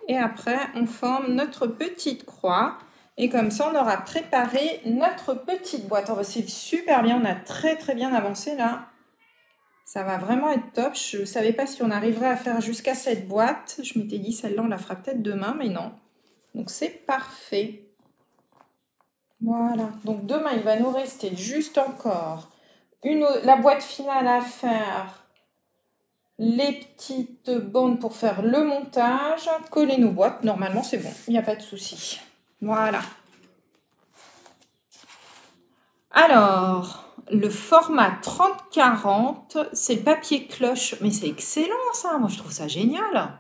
Et après, on forme notre petite croix. Et comme ça, on aura préparé notre petite boîte. Oh, c'est super bien, on a très très bien avancé là. Ça va vraiment être top. Je ne savais pas si on arriverait à faire jusqu'à cette boîte. Je m'étais dit, celle-là, on la fera peut-être demain, mais non. Donc, c'est parfait. Voilà. Donc, demain, il va nous rester juste encore la boîte finale à faire. Les petites bandes pour faire le montage. Coller nos boîtes. Normalement, c'est bon. Il n'y a pas de souci. Voilà. Alors, le format 30-40, c'est le papier cloche. Mais c'est excellent ça, moi je trouve ça génial.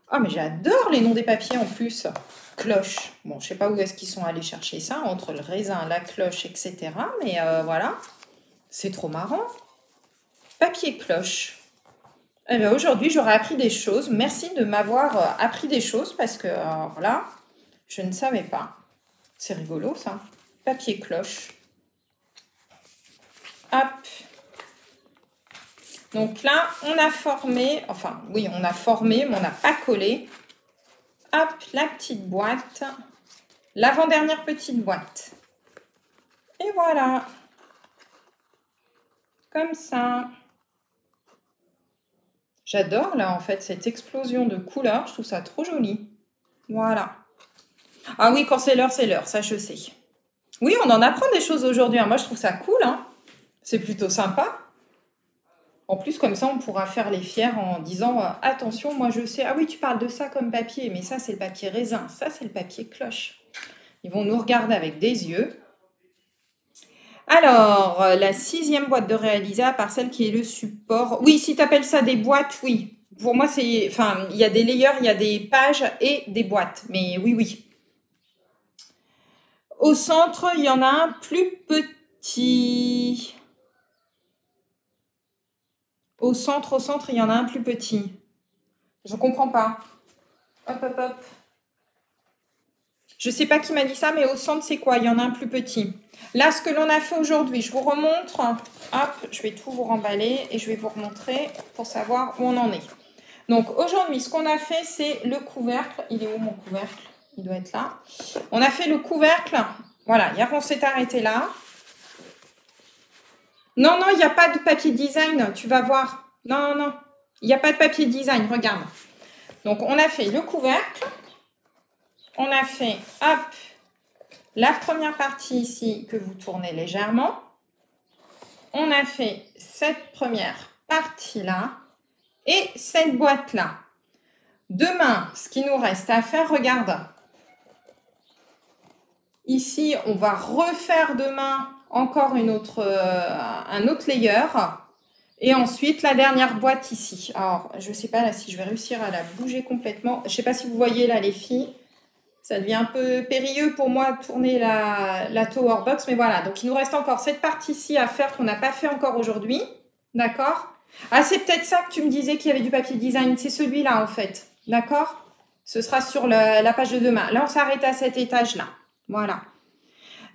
Ah mais j'adore les noms des papiers en plus. Cloche. Bon, je sais pas où est-ce qu'ils sont allés chercher ça, entre le raisin, la cloche, etc. Mais voilà, c'est trop marrant. Papier cloche. Eh bien aujourd'hui, j'aurais appris des choses. Merci de m'avoir appris des choses parce que voilà, je ne savais pas. C'est rigolo ça. Papier cloche. Hop. Donc là, on a formé, enfin oui, on a formé, mais on n'a pas collé. Hop, la petite boîte. L'avant-dernière petite boîte. Et voilà. Comme ça. J'adore là en fait cette explosion de couleurs. Je trouve ça trop joli. Voilà. Ah oui, quand c'est l'heure, ça je sais. Oui, on en apprend des choses aujourd'hui. Moi, je trouve ça cool. Hein. C'est plutôt sympa. En plus, comme ça, on pourra faire les fiers en disant « Attention, moi je sais, ah oui, tu parles de ça comme papier, mais ça, c'est le papier raisin, ça, c'est le papier cloche. » Ils vont nous regarder avec des yeux. Alors, la 6e boîte de réaliser, à part celle qui est le support. Oui, si tu appelles ça des boîtes, oui. Pour moi, c'est... Enfin, il y a des layers, il y a des pages et des boîtes. Mais oui, oui. Au centre, il y en a un plus petit... Au centre, il y en a un plus petit. Je comprends pas. Hop, hop, hop. Je sais pas qui m'a dit ça, mais au centre, c'est quoi? Il y en a un plus petit. Là, ce que l'on a fait aujourd'hui, je vous remontre. Hop, je vais tout vous remballer et je vais vous remontrer pour savoir où on en est. Donc, aujourd'hui, ce qu'on a fait, c'est le couvercle. Il est où mon couvercle? Il doit être là. On a fait le couvercle. Voilà, hier, on s'est arrêté là. Non, non, il n'y a pas de papier design, tu vas voir. Non, non, non, il n'y a pas de papier design, regarde. Donc, on a fait le couvercle. On a fait, hop, la première partie ici que vous tournez légèrement. On a fait cette première partie-là et cette boîte-là. Demain, ce qui nous reste à faire, regarde. Ici, on va refaire demain encore un autre layer. Et ensuite, la dernière boîte ici. Alors, je ne sais pas là si je vais réussir à la bouger complètement. Je ne sais pas si vous voyez là les filles. Ça devient un peu périlleux pour moi de tourner la Tower Box. Mais voilà, donc il nous reste encore cette partie-ci à faire qu'on n'a pas fait encore aujourd'hui. D'accord? Ah, c'est peut-être ça que tu me disais qu'il y avait du papier design. C'est celui-là en fait. D'accord? Ce sera sur la page de demain. Là, on s'arrête à cet étage-là. Voilà.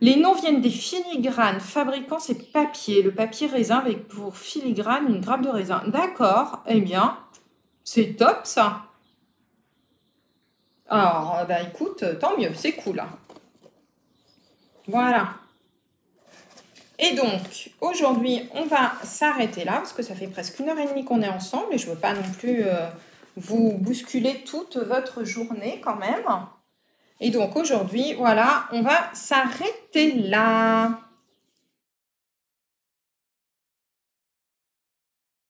Les noms viennent des filigranes. Fabricant, c'est papier. Le papier raisin avec pour filigrane une grappe de raisin. D'accord. Eh bien, c'est top ça. Alors, bah écoute, tant mieux. C'est cool. Hein. Voilà. Et donc, aujourd'hui, on va s'arrêter là parce que ça fait presque 1h30 qu'on est ensemble et je ne veux pas non plus vous bousculer toute votre journée quand même. Et donc aujourd'hui, voilà, on va s'arrêter là.